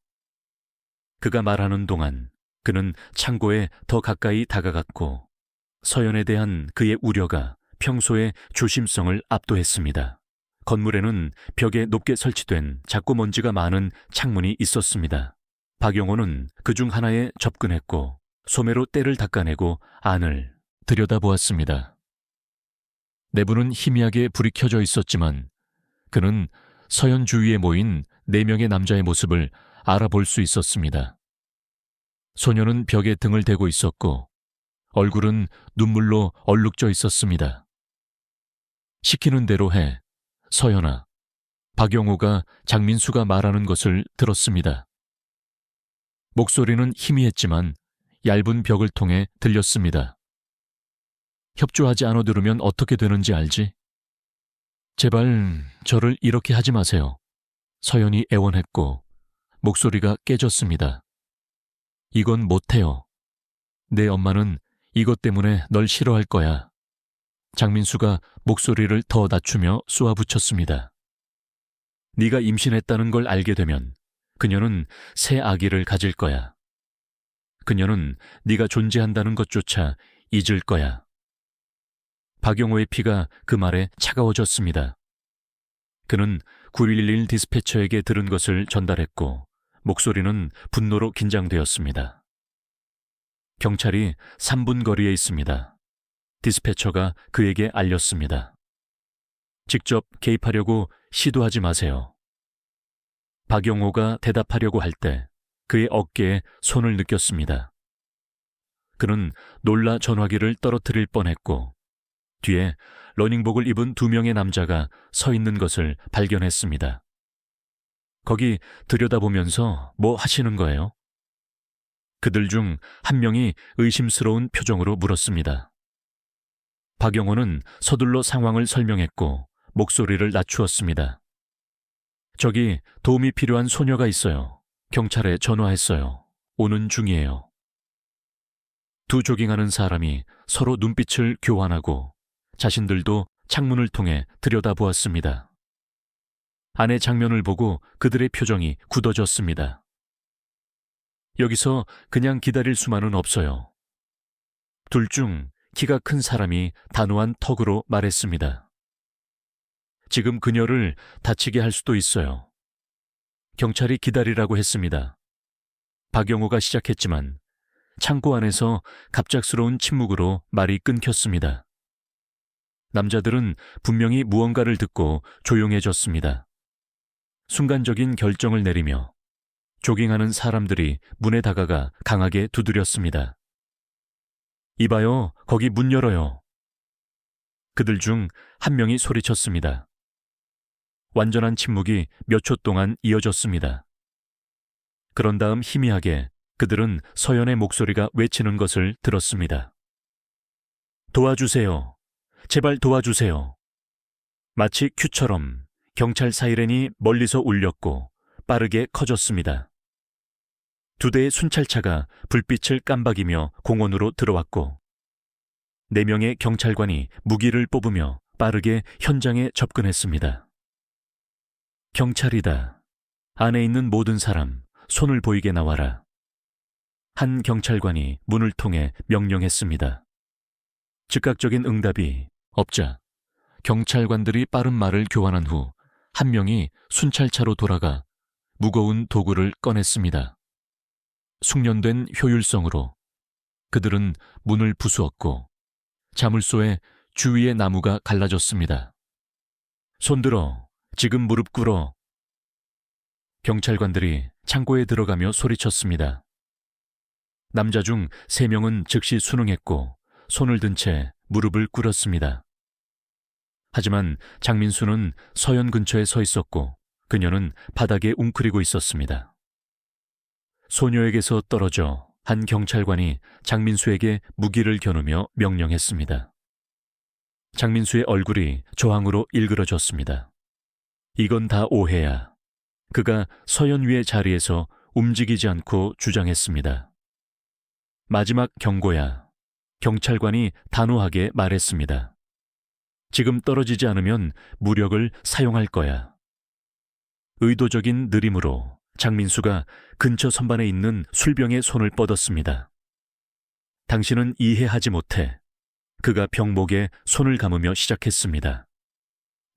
그가 말하는 동안 그는 창고에 더 가까이 다가갔고 서연에 대한 그의 우려가 평소의 조심성을 압도했습니다. 건물에는 벽에 높게 설치된 작고 먼지가 많은 창문이 있었습니다. 박영호는 그중 하나에 접근했고 소매로 때를 닦아내고 안을 들여다보았습니다. 내부는 희미하게 불이 켜져 있었지만 그는 서연 주위에 모인 4명의 남자의 모습을 알아볼 수 있었습니다. 소녀는 벽에 등을 대고 있었고 얼굴은 눈물로 얼룩져 있었습니다. 시키는 대로 해, 서연아. 박영호가 장민수가 말하는 것을 들었습니다. 목소리는 희미했지만 얇은 벽을 통해 들렸습니다. 협조하지 않아 들으면 어떻게 되는지 알지? 제발 저를 이렇게 하지 마세요. 서연이 애원했고 목소리가 깨졌습니다. 이건 못해요. 내 엄마는 이것 때문에 널 싫어할 거야. 장민수가 목소리를 더 낮추며 쏘아붙였습니다. 네가 임신했다는 걸 알게 되면 그녀는 새 아기를 가질 거야. 그녀는 네가 존재한다는 것조차 잊을 거야. 박영호의 피가 그 말에 차가워졌습니다. 그는 911 디스패처에게 들은 것을 전달했고 목소리는 분노로 긴장되었습니다. 경찰이 3분 거리에 있습니다. 디스패처가 그에게 알렸습니다. 직접 개입하려고 시도하지 마세요. 박영호가 대답하려고 할 때 그의 어깨에 손을 느꼈습니다. 그는 놀라 전화기를 떨어뜨릴 뻔했고 뒤에 러닝복을 입은 2명의 남자가 서 있는 것을 발견했습니다. 거기 들여다보면서 뭐 하시는 거예요? 그들 중 한 명이 의심스러운 표정으로 물었습니다. 박영호는 서둘러 상황을 설명했고 목소리를 낮추었습니다. 저기 도움이 필요한 소녀가 있어요. 경찰에 전화했어요. 오는 중이에요. 두 조깅하는 사람이 서로 눈빛을 교환하고 자신들도 창문을 통해 들여다보았습니다. 안의 장면을 보고 그들의 표정이 굳어졌습니다. 여기서 그냥 기다릴 수만은 없어요. 둘 중 키가 큰 사람이 단호한 턱으로 말했습니다. 지금 그녀를 다치게 할 수도 있어요. 경찰이 기다리라고 했습니다. 박영호가 시작했지만 창고 안에서 갑작스러운 침묵으로 말이 끊겼습니다. 남자들은 분명히 무언가를 듣고 조용해졌습니다. 순간적인 결정을 내리며 조깅하는 사람들이 문에 다가가 강하게 두드렸습니다. 이봐요, 거기 문 열어요. 그들 중 한 명이 소리쳤습니다. 완전한 침묵이 몇 초 동안 이어졌습니다. 그런 다음 희미하게 그들은 서연의 목소리가 외치는 것을 들었습니다. 도와주세요. 제발 도와주세요. 마치 큐처럼 경찰 사이렌이 멀리서 울렸고 빠르게 커졌습니다. 두 대의 순찰차가 불빛을 깜박이며 공원으로 들어왔고 4명의 경찰관이 무기를 뽑으며 빠르게 현장에 접근했습니다. 경찰이다. 안에 있는 모든 사람, 손을 보이게 나와라. 한 경찰관이 문을 통해 명령했습니다. 즉각적인 응답이 없자 경찰관들이 빠른 말을 교환한 후 한 명이 순찰차로 돌아가 무거운 도구를 꺼냈습니다. 숙련된 효율성으로 그들은 문을 부수었고 자물쇠에 주위의 나무가 갈라졌습니다. 손들어, 지금 무릎 꿇어. 경찰관들이 창고에 들어가며 소리쳤습니다. 남자 중 3명은 즉시 순응했고 손을 든 채 무릎을 꿇었습니다. 하지만 장민수는 서연 근처에 서 있었고 그녀는 바닥에 웅크리고 있었습니다. 소녀에게서 떨어져 한 경찰관이 장민수에게 무기를 겨누며 명령했습니다. 장민수의 얼굴이 저항으로 일그러졌습니다. 이건 다 오해야. 그가 서연 위의 자리에서 움직이지 않고 주장했습니다. 마지막 경고야. 경찰관이 단호하게 말했습니다. 지금 떨어지지 않으면 무력을 사용할 거야. 의도적인 느림으로 장민수가 근처 선반에 있는 술병에 손을 뻗었습니다. 당신은 이해하지 못해. 그가 병목에 손을 감으며 시작했습니다.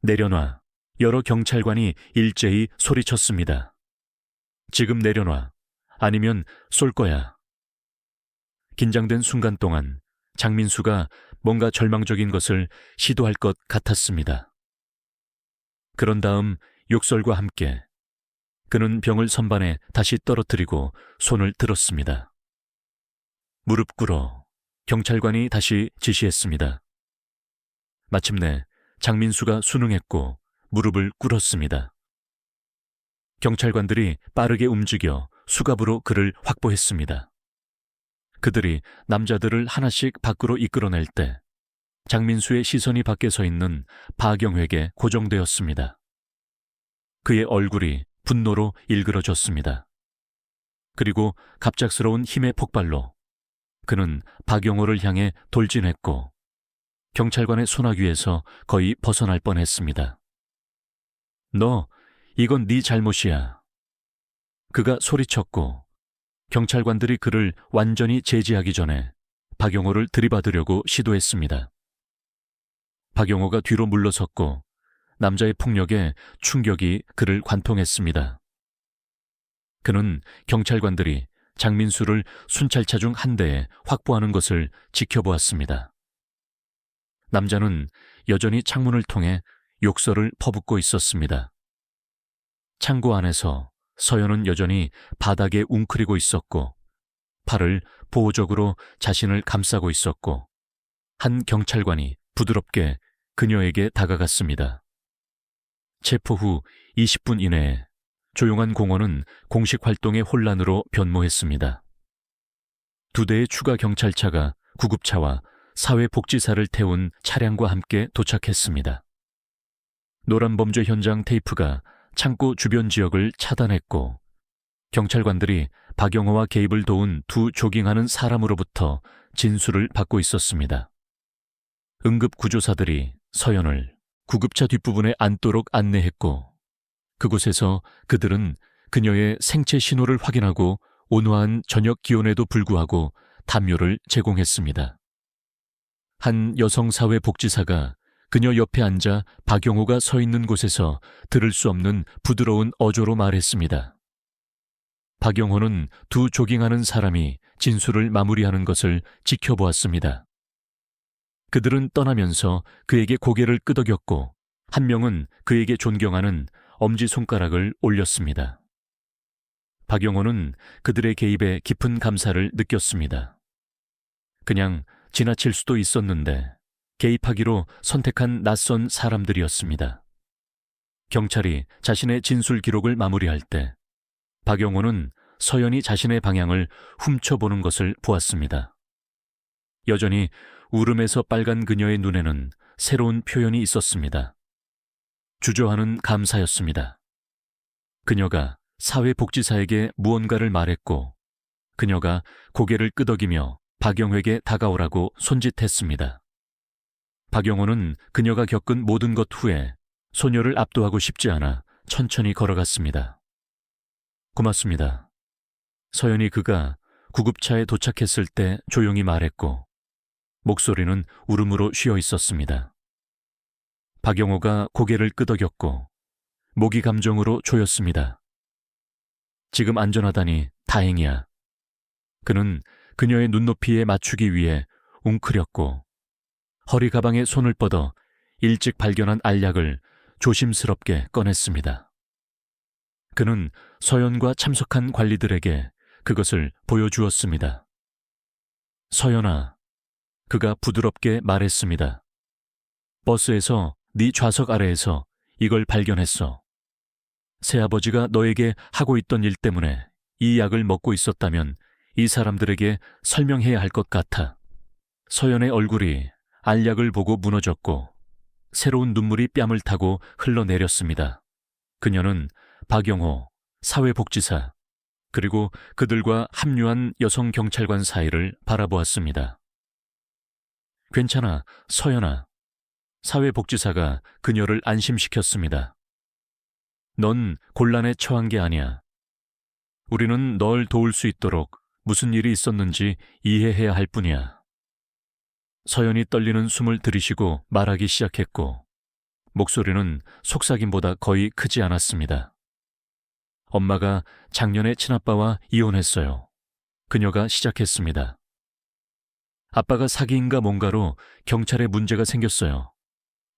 내려놔. 여러 경찰관이 일제히 소리쳤습니다. 지금 내려놔. 아니면 쏠 거야. 긴장된 순간 동안 장민수가 뭔가 절망적인 것을 시도할 것 같았습니다. 그런 다음 욕설과 함께 그는 병을 선반에 다시 떨어뜨리고 손을 들었습니다. 무릎 꿇어. 경찰관이 다시 지시했습니다. 마침내 장민수가 순응했고 무릎을 꿇었습니다. 경찰관들이 빠르게 움직여 수갑으로 그를 확보했습니다. 그들이 남자들을 하나씩 밖으로 이끌어낼 때 장민수의 시선이 밖에 서 있는 박영회에게 고정되었습니다. 그의 얼굴이 분노로 일그러졌습니다. 그리고 갑작스러운 힘의 폭발로 그는 박영호를 향해 돌진했고 경찰관의 소나귀에서 거의 벗어날 뻔했습니다. 너, 이건 네 잘못이야. 그가 소리쳤고 경찰관들이 그를 완전히 제지하기 전에 박영호를 들이받으려고 시도했습니다. 박영호가 뒤로 물러섰고 남자의 폭력에 충격이 그를 관통했습니다. 그는 경찰관들이 장민수를 순찰차 중 한 대에 확보하는 것을 지켜보았습니다. 남자는 여전히 창문을 통해 욕설을 퍼붓고 있었습니다. 창고 안에서 서연은 여전히 바닥에 웅크리고 있었고 팔을 보호적으로 자신을 감싸고 있었고 한 경찰관이 부드럽게 그녀에게 다가갔습니다. 체포 후 20분 이내에 조용한 공원은 공식 활동의 혼란으로 변모했습니다. 2대의 추가 경찰차가 구급차와 사회복지사를 태운 차량과 함께 도착했습니다. 노란 범죄 현장 테이프가 창고 주변 지역을 차단했고 경찰관들이 박영호와 개입을 도운 2 조깅하는 사람으로부터 진술을 받고 있었습니다. 응급구조사들이 서연을 구급차 뒷부분에 앉도록 안내했고 그곳에서 그들은 그녀의 생체 신호를 확인하고 온화한 저녁 기온에도 불구하고 담요를 제공했습니다. 한 여성사회복지사가 그녀 옆에 앉아 박영호가 서 있는 곳에서 들을 수 없는 부드러운 어조로 말했습니다. 박영호는 2 조깅하는 사람이 진술을 마무리하는 것을 지켜보았습니다. 그들은 떠나면서 그에게 고개를 끄덕였고 한 명은 그에게 존경하는 엄지손가락을 올렸습니다. 박영호는 그들의 개입에 깊은 감사를 느꼈습니다. 그냥 지나칠 수도 있었는데 개입하기로 선택한 낯선 사람들이었습니다. 경찰이 자신의 진술 기록을 마무리할 때 박영호는 서연이 자신의 방향을 훔쳐보는 것을 보았습니다. 여전히 울음에서 빨간 그녀의 눈에는 새로운 표현이 있었습니다. 주저하는 감사였습니다. 그녀가 사회복지사에게 무언가를 말했고 그녀가 고개를 끄덕이며 박영호에게 다가오라고 손짓했습니다. 박영호는 그녀가 겪은 모든 것 후에 소녀를 압도하고 싶지 않아 천천히 걸어갔습니다. 고맙습니다. 서연이 그가 구급차에 도착했을 때 조용히 말했고 목소리는 울음으로 쉬어 있었습니다. 박영호가 고개를 끄덕였고 모기 감정으로 조였습니다. 지금 안전하다니 다행이야. 그는 그녀의 눈높이에 맞추기 위해 웅크렸고 허리 가방에 손을 뻗어 일찍 발견한 알약을 조심스럽게 꺼냈습니다. 그는 서연과 참석한 관리들에게 그것을 보여주었습니다. 서연아, 그가 부드럽게 말했습니다. 버스에서 네 좌석 아래에서 이걸 발견했어. 새아버지가 너에게 하고 있던 일 때문에 이 약을 먹고 있었다면 이 사람들에게 설명해야 할 것 같아. 서연의 얼굴이 알약을 보고 무너졌고 새로운 눈물이 뺨을 타고 흘러내렸습니다. 그녀는 박영호, 사회복지사, 그리고 그들과 합류한 여성 경찰관 사이를 바라보았습니다. 괜찮아, 서연아. 사회복지사가 그녀를 안심시켰습니다. 넌 곤란에 처한 게 아니야. 우리는 널 도울 수 있도록 무슨 일이 있었는지 이해해야 할 뿐이야. 서연이 떨리는 숨을 들이쉬고 말하기 시작했고 목소리는 속삭임보다 거의 크지 않았습니다. 엄마가 작년에 친아빠와 이혼했어요. 그녀가 시작했습니다. 아빠가 사기인가 뭔가로 경찰에 문제가 생겼어요.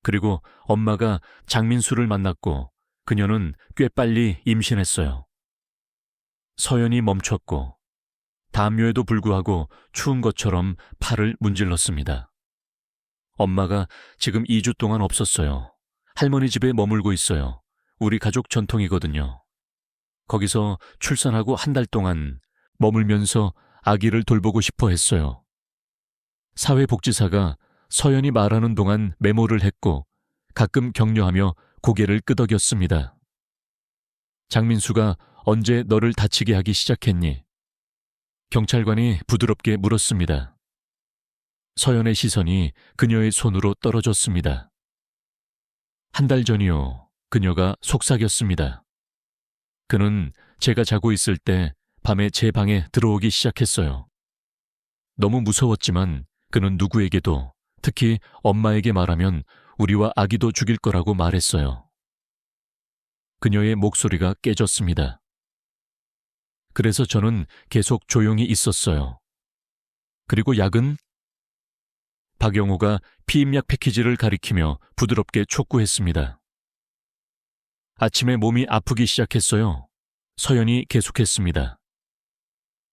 그리고 엄마가 장민수를 만났고 그녀는 꽤 빨리 임신했어요. 서연이 멈췄고 담요에도 불구하고 추운 것처럼 팔을 문질렀습니다. 엄마가 지금 2주 동안 없었어요. 할머니 집에 머물고 있어요. 우리 가족 전통이거든요. 거기서 출산하고 한 달 동안 머물면서 아기를 돌보고 싶어 했어요. 사회복지사가 서연이 말하는 동안 메모를 했고 가끔 격려하며 고개를 끄덕였습니다. 장민수가 언제 너를 다치게 하기 시작했니? 경찰관이 부드럽게 물었습니다. 서연의 시선이 그녀의 손으로 떨어졌습니다. 한 달 전이요. 그녀가 속삭였습니다. 그는 제가 자고 있을 때 밤에 제 방에 들어오기 시작했어요. 너무 무서웠지만 그는 누구에게도, 특히 엄마에게 말하면 우리와 아기도 죽일 거라고 말했어요. 그녀의 목소리가 깨졌습니다. 그래서 저는 계속 조용히 있었어요. 그리고 약은? 박영호가 피임약 패키지를 가리키며 부드럽게 촉구했습니다. 아침에 몸이 아프기 시작했어요. 서연이 계속했습니다.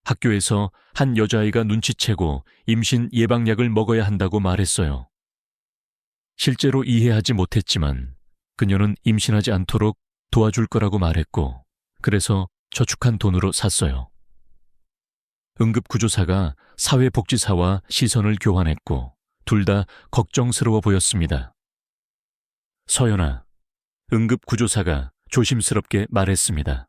학교에서 한 여자아이가 눈치채고 임신 예방약을 먹어야 한다고 말했어요. 실제로 이해하지 못했지만 그녀는 임신하지 않도록 도와줄 거라고 말했고 그래서 저축한 돈으로 샀어요. 응급구조사가 사회복지사와 시선을 교환했고 둘 다 걱정스러워 보였습니다. 서연아, 응급구조사가 조심스럽게 말했습니다.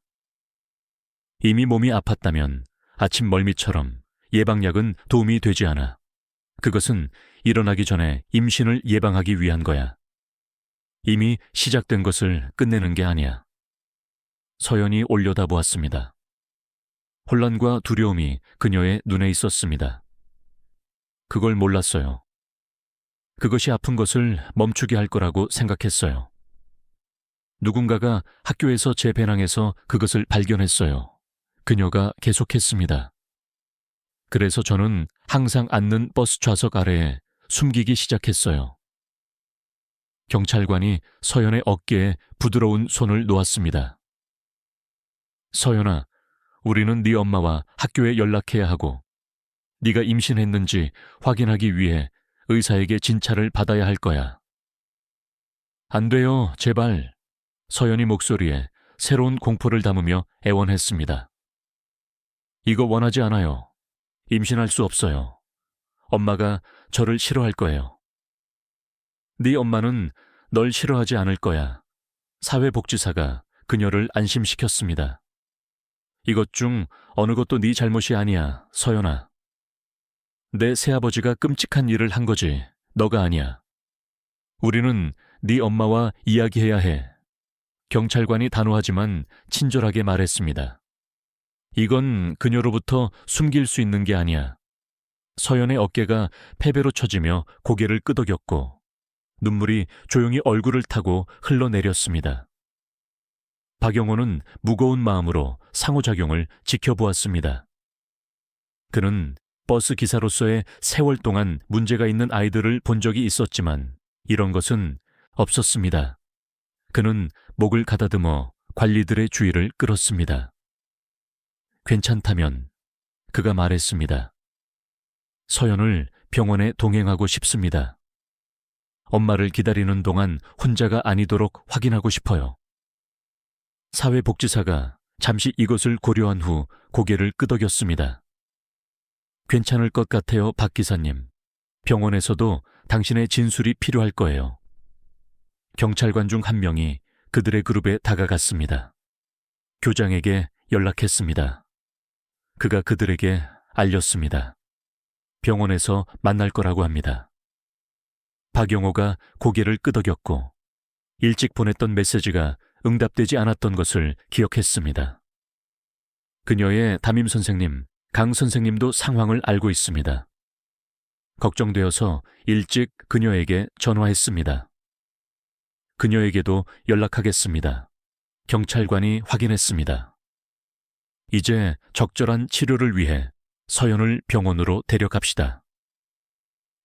이미 몸이 아팠다면 아침 멀미처럼 예방약은 도움이 되지 않아. 그것은 일어나기 전에 임신을 예방하기 위한 거야. 이미 시작된 것을 끝내는 게 아니야. 서연이 올려다보았습니다. 혼란과 두려움이 그녀의 눈에 있었습니다. 그걸 몰랐어요. 그것이 아픈 것을 멈추게 할 거라고 생각했어요. 누군가가 학교에서 제 배낭에서 그것을 발견했어요. 그녀가 계속했습니다. 그래서 저는 항상 앉는 버스 좌석 아래에 숨기기 시작했어요. 경찰관이 서연의 어깨에 부드러운 손을 놓았습니다. 서연아, 우리는 네 엄마와 학교에 연락해야 하고 네가 임신했는지 확인하기 위해 의사에게 진찰을 받아야 할 거야. 안 돼요, 제발. 서연이 목소리에 새로운 공포를 담으며 애원했습니다. 이거 원하지 않아요. 임신할 수 없어요. 엄마가 저를 싫어할 거예요. 네 엄마는 널 싫어하지 않을 거야. 사회복지사가 그녀를 안심시켰습니다. 이것 중 어느 것도 네 잘못이 아니야, 서연아. 내 새아버지가 끔찍한 일을 한 거지, 너가 아니야. 우리는 네 엄마와 이야기해야 해. 경찰관이 단호하지만 친절하게 말했습니다. 이건 그녀로부터 숨길 수 있는 게 아니야. 서연의 어깨가 패배로 쳐지며 고개를 끄덕였고 눈물이 조용히 얼굴을 타고 흘러내렸습니다. 박영호는 무거운 마음으로 상호작용을 지켜보았습니다. 그는 버스 기사로서의 세월 동안 문제가 있는 아이들을 본 적이 있었지만 이런 것은 없었습니다. 그는 목을 가다듬어 관리들의 주의를 끌었습니다. 괜찮다면 그가 말했습니다. 서연을 병원에 동행하고 싶습니다. 엄마를 기다리는 동안 혼자가 아니도록 확인하고 싶어요. 사회복지사가 잠시 이것을 고려한 후 고개를 끄덕였습니다. 괜찮을 것 같아요, 박 기사님. 병원에서도 당신의 진술이 필요할 거예요. 경찰관 중 한 명이 그들의 그룹에 다가갔습니다. 교장에게 연락했습니다. 그가 그들에게 알렸습니다. 병원에서 만날 거라고 합니다. 박영호가 고개를 끄덕였고 일찍 보냈던 메시지가 응답되지 않았던 것을 기억했습니다. 그녀의 담임 선생님, 강 선생님도 상황을 알고 있습니다. 걱정되어서 일찍 그녀에게 전화했습니다. 그녀에게도 연락하겠습니다. 경찰관이 확인했습니다. 이제 적절한 치료를 위해 서연을 병원으로 데려갑시다.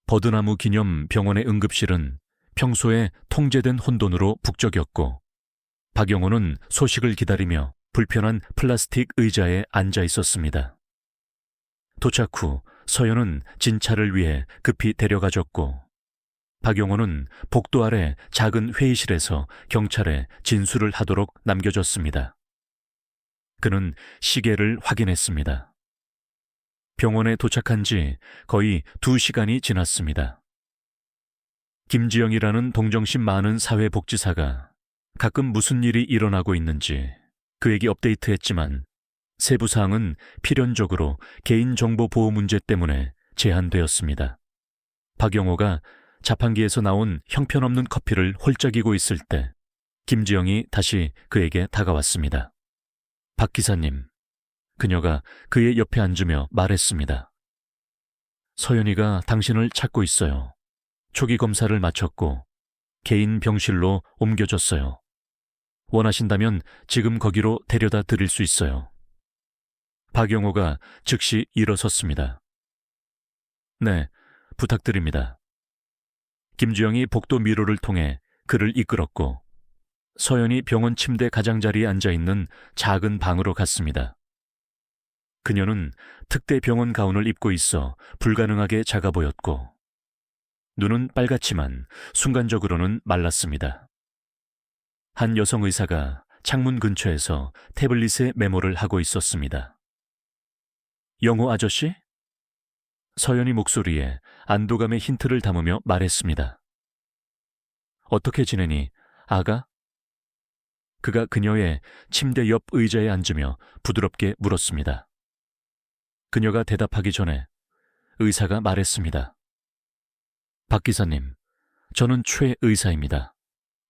버드나무 기념 병원의 응급실은 평소에 통제된 혼돈으로 북적였고 박영호는 소식을 기다리며 불편한 플라스틱 의자에 앉아 있었습니다. 도착 후 서연은 진찰을 위해 급히 데려가졌고 박영호는 복도 아래 작은 회의실에서 경찰에 진술을 하도록 남겨졌습니다. 그는 시계를 확인했습니다. 병원에 도착한 지 거의 2시간이 지났습니다. 김지영이라는 동정심 많은 사회복지사가 가끔 무슨 일이 일어나고 있는지 그에게 업데이트했지만 세부 사항은 필연적으로 개인정보 보호 문제 때문에 제한되었습니다. 박영호가 자판기에서 나온 형편없는 커피를 홀짝이고 있을 때 김지영이 다시 그에게 다가왔습니다. 박 기사님, 그녀가 그의 옆에 앉으며 말했습니다. 서연이가 당신을 찾고 있어요. 초기 검사를 마쳤고 개인 병실로 옮겨졌어요. 원하신다면 지금 거기로 데려다 드릴 수 있어요. 박영호가 즉시 일어섰습니다. 네, 부탁드립니다. 김주영이 복도 미로를 통해 그를 이끌었고 서연이 병원 침대 가장자리에 앉아있는 작은 방으로 갔습니다. 그녀는 특대 병원 가운을 입고 있어 불가능하게 작아 보였고 눈은 빨갛지만 순간적으로는 말랐습니다. 한 여성 의사가 창문 근처에서 태블릿에 메모를 하고 있었습니다. 영호 아저씨? 서연이 목소리에 안도감의 힌트를 담으며 말했습니다. 어떻게 지내니, 아가? 그가 그녀의 침대 옆 의자에 앉으며 부드럽게 물었습니다. 그녀가 대답하기 전에 의사가 말했습니다. 박 기사님, 저는 최 의사입니다.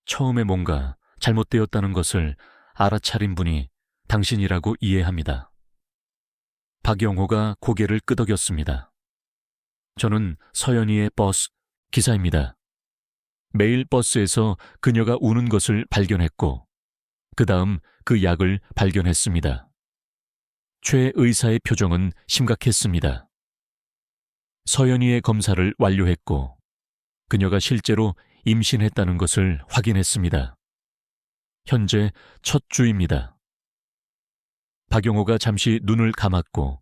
처음에 뭔가 잘못되었다는 것을 알아차린 분이 당신이라고 이해합니다. 박영호가 고개를 끄덕였습니다. 저는 서연이의 버스 기사입니다. 매일 버스에서 그녀가 우는 것을 발견했고, 그 다음 그 약을 발견했습니다. 최 의사의 표정은 심각했습니다. 서연이의 검사를 완료했고, 그녀가 실제로 임신했다는 것을 확인했습니다. 현재 첫 주입니다. 박용호가 잠시 눈을 감았고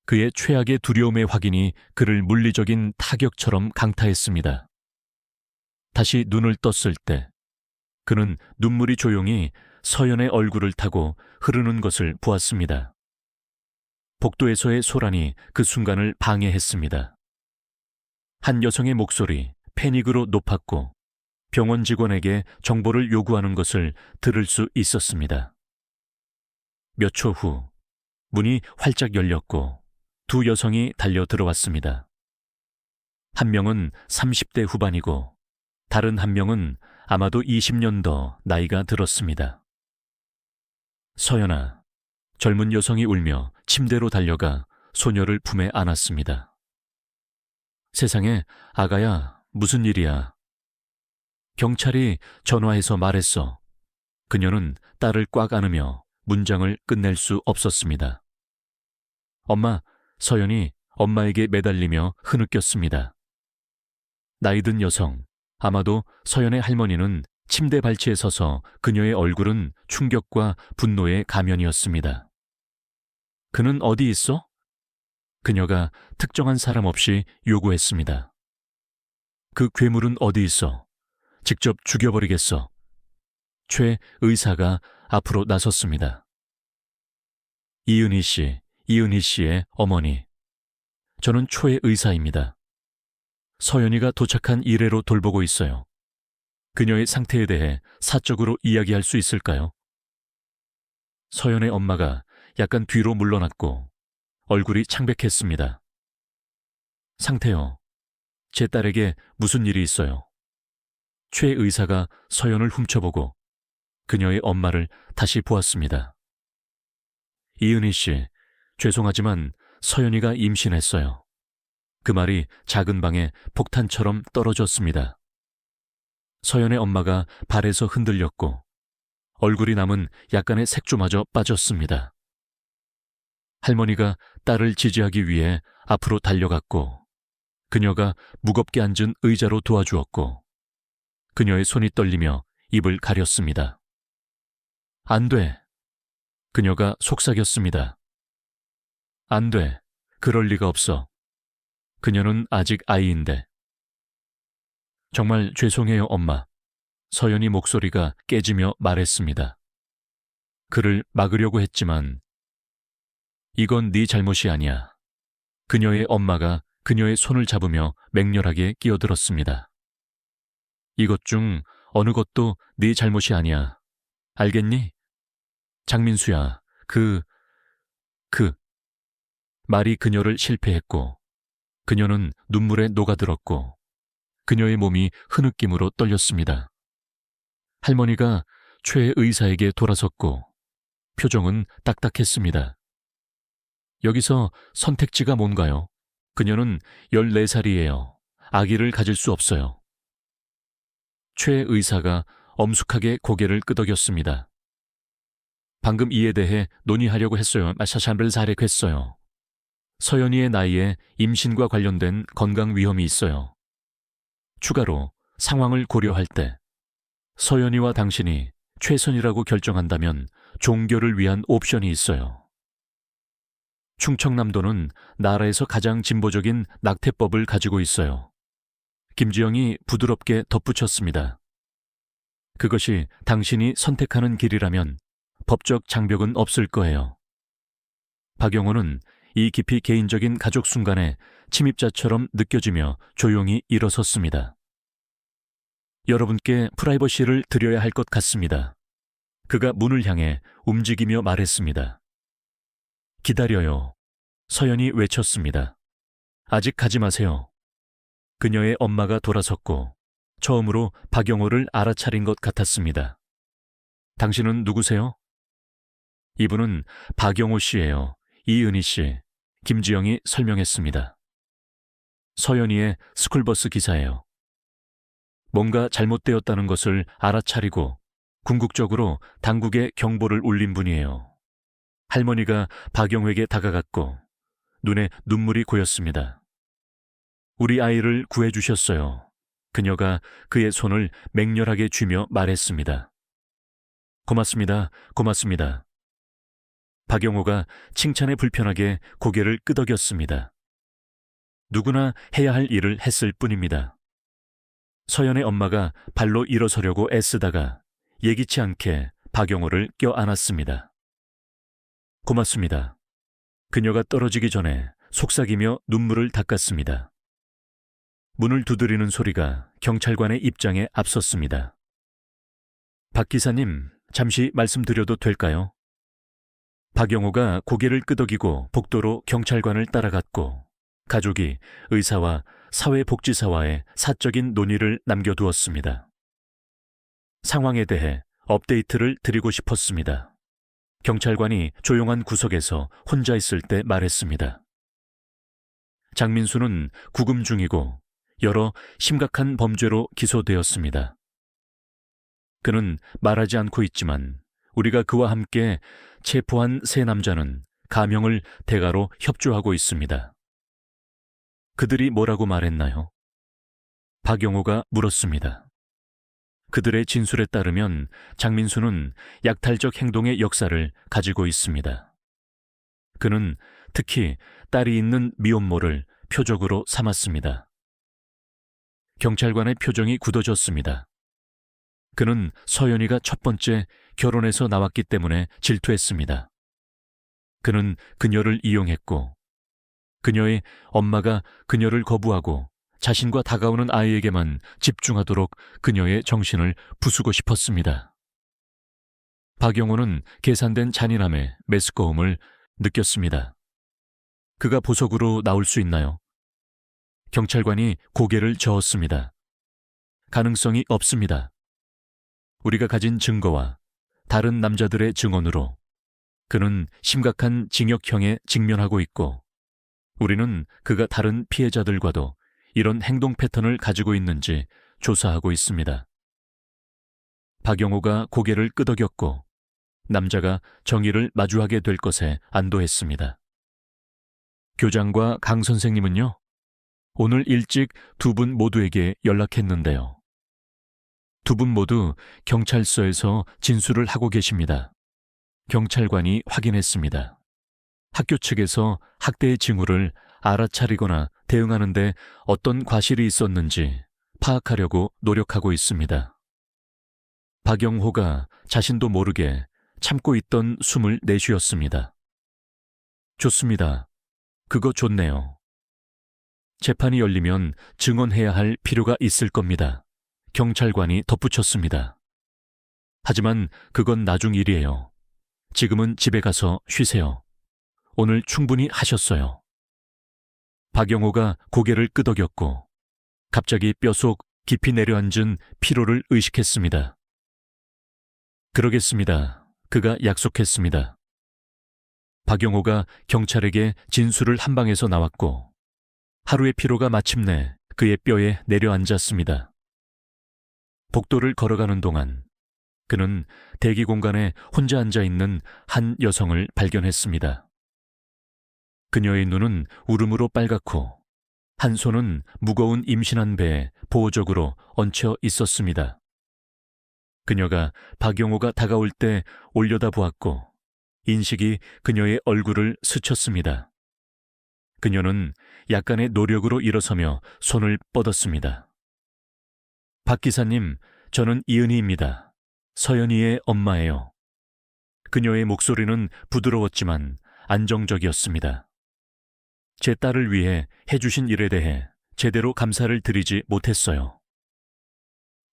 그의 최악의 두려움의 확인이 그를 물리적인 타격처럼 강타했습니다. 다시 눈을 떴을 때 그는 눈물이 조용히 서연의 얼굴을 타고 흐르는 것을 보았습니다. 복도에서의 소란이 그 순간을 방해했습니다. 한 여성의 목소리, 패닉으로 높았고 병원 직원에게 정보를 요구하는 것을 들을 수 있었습니다. 몇 초 후 문이 활짝 열렸고 두 여성이 달려 들어왔습니다. 한 명은 30대 후반이고 다른 한 명은 아마도 20년 더 나이가 들었습니다. 서연아, 젊은 여성이 울며 침대로 달려가 소녀를 품에 안았습니다. 세상에, 아가야, 무슨 일이야? 경찰이 전화해서 말했어. 그녀는 딸을 꽉 안으며 문장을 끝낼 수 없었습니다. 엄마, 서연이 엄마에게 매달리며 흐느꼈습니다. 나이든 여성, 아마도 서연의 할머니는 침대 발치에 서서 그녀의 얼굴은 충격과 분노의 가면이었습니다. 그는 어디 있어? 그녀가 특정한 사람 없이 요구했습니다. 그 괴물은 어디 있어? 직접 죽여버리겠어. 최 의사가 앞으로 나섰습니다. 이은희 씨의 어머니. 저는 최 의사입니다. 서연이가 도착한 이래로 돌보고 있어요. 그녀의 상태에 대해 사적으로 이야기할 수 있을까요? 서연의 엄마가 약간 뒤로 물러났고 얼굴이 창백했습니다. 상태요. 제 딸에게 무슨 일이 있어요? 최 의사가 서연을 훔쳐보고 그녀의 엄마를 다시 보았습니다. 이은희 씨, 죄송하지만 서연이가 임신했어요. 그 말이 작은 방에 폭탄처럼 떨어졌습니다. 서연의 엄마가 발에서 흔들렸고 얼굴이 남은 약간의 색조마저 빠졌습니다. 할머니가 딸을 지지하기 위해 앞으로 달려갔고 그녀가 무겁게 앉은 의자로 도와주었고 그녀의 손이 떨리며 입을 가렸습니다. 안 돼. 그녀가 속삭였습니다. 안 돼. 그럴 리가 없어. 그녀는 아직 아이인데. 정말 죄송해요, 엄마. 서연이 목소리가 깨지며 말했습니다. 그를 막으려고 했지만 이건 네 잘못이 아니야. 그녀의 엄마가 그녀의 손을 잡으며 맹렬하게 끼어들었습니다. 이것 중 어느 것도 네 잘못이 아니야. 알겠니? 장민수야, 말이 그녀를 실패했고 그녀는 눈물에 녹아들었고 그녀의 몸이 흐느낌으로 떨렸습니다. 할머니가 최 의사에게 돌아섰고 표정은 딱딱했습니다. 여기서 선택지가 뭔가요? 그녀는 14살이에요. 아기를 가질 수 없어요. 최 의사가 엄숙하게 고개를 끄덕였습니다. 방금 이에 대해 논의하려고 했어요. 마샤샴을 사례했어요. 서연이의 나이에 임신과 관련된 건강 위험이 있어요. 추가로 상황을 고려할 때 서연이와 당신이 최선이라고 결정한다면 종교를 위한 옵션이 있어요. 충청남도는 나라에서 가장 진보적인 낙태법을 가지고 있어요. 김지영이 부드럽게 덧붙였습니다. 그것이 당신이 선택하는 길이라면 법적 장벽은 없을 거예요. 박영호는 이 깊이 개인적인 가족 순간에 침입자처럼 느껴지며 조용히 일어섰습니다. 여러분께 프라이버시를 드려야 할 것 같습니다. 그가 문을 향해 움직이며 말했습니다. 기다려요. 서연이 외쳤습니다. 아직 가지 마세요. 그녀의 엄마가 돌아섰고 처음으로 박영호를 알아차린 것 같았습니다. 당신은 누구세요? 이분은 박영호 씨예요. 이은희 씨, 김지영이 설명했습니다. 서연이의 스쿨버스 기사예요. 뭔가 잘못되었다는 것을 알아차리고 궁극적으로 당국에 경보를 울린 분이에요. 할머니가 박영호에게 다가갔고 눈에 눈물이 고였습니다. 우리 아이를 구해주셨어요. 그녀가 그의 손을 맹렬하게 쥐며 말했습니다. 고맙습니다. 고맙습니다. 박영호가 칭찬에 불편하게 고개를 끄덕였습니다. 누구나 해야 할 일을 했을 뿐입니다. 서연의 엄마가 발로 일어서려고 애쓰다가 예기치 않게 박영호를 껴안았습니다. 고맙습니다. 그녀가 떨어지기 전에 속삭이며 눈물을 닦았습니다. 문을 두드리는 소리가 경찰관의 입장에 앞섰습니다. 박 기사님, 잠시 말씀드려도 될까요? 박영호가 고개를 끄덕이고 복도로 경찰관을 따라갔고 가족이 의사와 사회복지사와의 사적인 논의를 남겨두었습니다. 상황에 대해 업데이트를 드리고 싶었습니다. 경찰관이 조용한 구석에서 혼자 있을 때 말했습니다. 장민수는 구금 중이고 여러 심각한 범죄로 기소되었습니다. 그는 말하지 않고 있지만 우리가 그와 함께 체포한 세 남자는 가명을 대가로 협조하고 있습니다. 그들이 뭐라고 말했나요? 박영호가 물었습니다. 그들의 진술에 따르면 장민수는 약탈적 행동의 역사를 가지고 있습니다. 그는 특히 딸이 있는 미혼모를 표적으로 삼았습니다. 경찰관의 표정이 굳어졌습니다. 그는 서연이가 첫 번째 결혼해서 나왔기 때문에 질투했습니다. 그는 그녀를 이용했고 그녀의 엄마가 그녀를 거부하고 자신과 다가오는 아이에게만 집중하도록 그녀의 정신을 부수고 싶었습니다. 박영호는 계산된 잔인함에 메스꺼움을 느꼈습니다. 그가 보석으로 나올 수 있나요? 경찰관이 고개를 저었습니다. 가능성이 없습니다. 우리가 가진 증거와 다른 남자들의 증언으로 그는 심각한 징역형에 직면하고 있고 우리는 그가 다른 피해자들과도 이런 행동 패턴을 가지고 있는지 조사하고 있습니다. 박영호가 고개를 끄덕였고 남자가 정의를 마주하게 될 것에 안도했습니다. 교장과 강 선생님은요? 오늘 일찍 두 분 모두에게 연락했는데요. 두 분 모두 경찰서에서 진술을 하고 계십니다. 경찰관이 확인했습니다. 학교 측에서 학대의 징후를 알아차리거나 대응하는 데 어떤 과실이 있었는지 파악하려고 노력하고 있습니다. 박영호가 자신도 모르게 참고 있던 숨을 내쉬었습니다. 좋습니다. 그거 좋네요. 재판이 열리면 증언해야 할 필요가 있을 겁니다. 경찰관이 덧붙였습니다. 하지만 그건 나중 일이에요. 지금은 집에 가서 쉬세요. 오늘 충분히 하셨어요. 박영호가 고개를 끄덕였고 갑자기 뼛속 깊이 내려앉은 피로를 의식했습니다. 그러겠습니다. 그가 약속했습니다. 박영호가 경찰에게 진술을 한 방에서 나왔고 하루의 피로가 마침내 그의 뼈에 내려앉았습니다. 복도를 걸어가는 동안 그는 대기 공간에 혼자 앉아있는 한 여성을 발견했습니다. 그녀의 눈은 울음으로 빨갛고 한 손은 무거운 임신한 배에 보호적으로 얹혀 있었습니다. 그녀가 박영호가 다가올 때 올려다보았고 인식이 그녀의 얼굴을 스쳤습니다. 그녀는 약간의 노력으로 일어서며 손을 뻗었습니다. 박 기사님, 저는 이은희입니다. 서연이의 엄마예요. 그녀의 목소리는 부드러웠지만 안정적이었습니다. 제 딸을 위해 해주신 일에 대해 제대로 감사를 드리지 못했어요.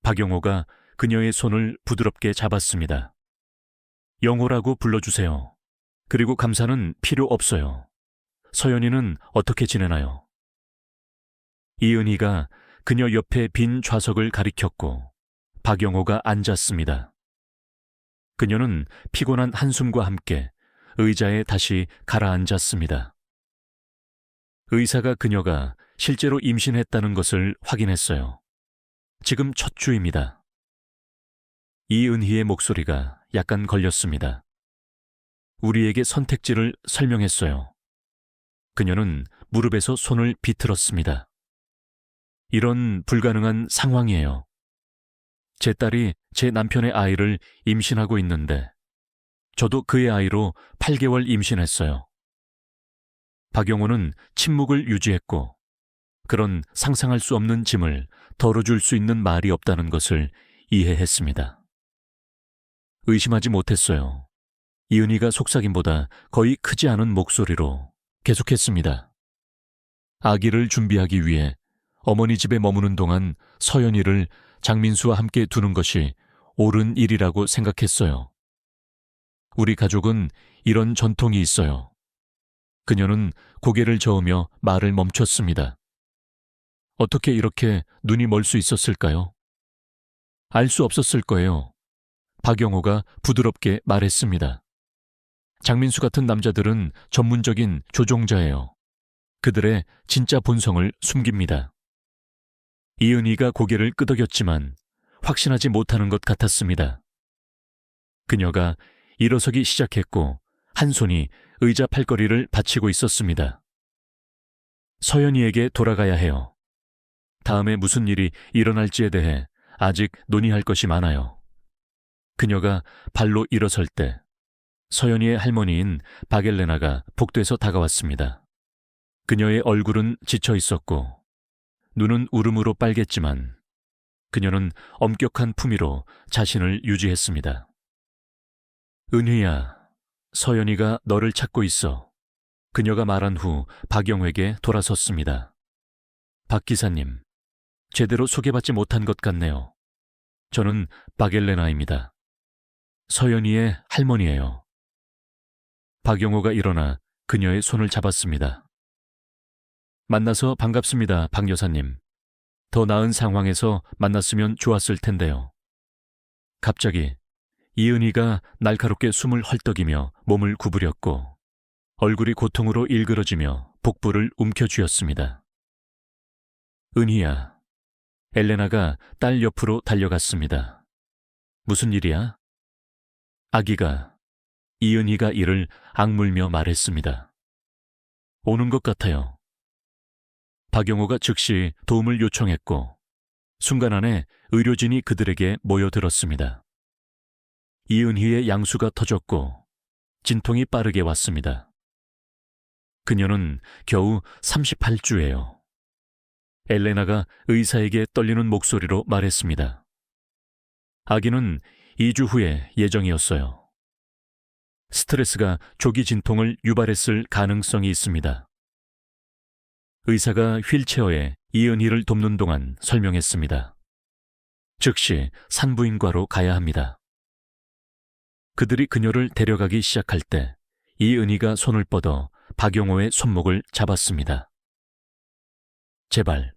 박영호가 그녀의 손을 부드럽게 잡았습니다. 영호라고 불러주세요. 그리고 감사는 필요 없어요. 서연이는 어떻게 지내나요? 이은희가 그녀 옆에 빈 좌석을 가리켰고 박영호가 앉았습니다. 그녀는 피곤한 한숨과 함께 의자에 다시 가라앉았습니다. 의사가 그녀가 실제로 임신했다는 것을 확인했어요. 지금 첫 주입니다. 이은희의 목소리가 약간 걸렸습니다. 우리에게 선택지를 설명했어요. 그녀는 무릎에서 손을 비틀었습니다. 이런 불가능한 상황이에요. 제 딸이 제 남편의 아이를 임신하고 있는데 저도 그의 아이로 8개월 임신했어요. 박영호는 침묵을 유지했고 그런 상상할 수 없는 짐을 덜어줄 수 있는 말이 없다는 것을 이해했습니다. 의심하지 못했어요. 이은희가 속삭임보다 거의 크지 않은 목소리로 계속했습니다. 아기를 준비하기 위해 어머니 집에 머무는 동안 서연이를 장민수와 함께 두는 것이 옳은 일이라고 생각했어요. 우리 가족은 이런 전통이 있어요. 그녀는 고개를 저으며 말을 멈췄습니다. 어떻게 이렇게 눈이 멀 수 있었을까요? 알 수 없었을 거예요. 박영호가 부드럽게 말했습니다. 장민수 같은 남자들은 전문적인 조종자예요. 그들의 진짜 본성을 숨깁니다. 이은희가 고개를 끄덕였지만 확신하지 못하는 것 같았습니다. 그녀가 일어서기 시작했고 한 손이 의자 팔걸이를 받치고 있었습니다. 서연이에게 돌아가야 해요. 다음에 무슨 일이 일어날지에 대해 아직 논의할 것이 많아요. 그녀가 발로 일어설 때 서연이의 할머니인 박엘레나가 복도에서 다가왔습니다. 그녀의 얼굴은 지쳐 있었고 눈은 울음으로 빨갰지만 그녀는 엄격한 품위로 자신을 유지했습니다. 은희야, 서연이가 너를 찾고 있어. 그녀가 말한 후 박영호에게 돌아섰습니다. 박 기사님, 제대로 소개받지 못한 것 같네요. 저는 박엘레나입니다. 서연이의 할머니예요. 박영호가 일어나 그녀의 손을 잡았습니다. 만나서 반갑습니다, 박 여사님. 더 나은 상황에서 만났으면 좋았을 텐데요. 갑자기 이은희가 날카롭게 숨을 헐떡이며 몸을 구부렸고 얼굴이 고통으로 일그러지며 복부를 움켜쥐었습니다. 은희야, 엘레나가 딸 옆으로 달려갔습니다. 무슨 일이야? 아기가, 이은희가 이를 악물며 말했습니다. 오는 것 같아요. 박영호가 즉시 도움을 요청했고 순간 안에 의료진이 그들에게 모여들었습니다. 이은희의 양수가 터졌고 진통이 빠르게 왔습니다. 그녀는 겨우 38주예요. 엘레나가 의사에게 떨리는 목소리로 말했습니다. 아기는 2주 후에 예정이었어요. 스트레스가 조기 진통을 유발했을 가능성이 있습니다. 의사가 휠체어에 이은희를 돕는 동안 설명했습니다. 즉시 산부인과로 가야 합니다. 그들이 그녀를 데려가기 시작할 때 이은희가 손을 뻗어 박영호의 손목을 잡았습니다. 제발.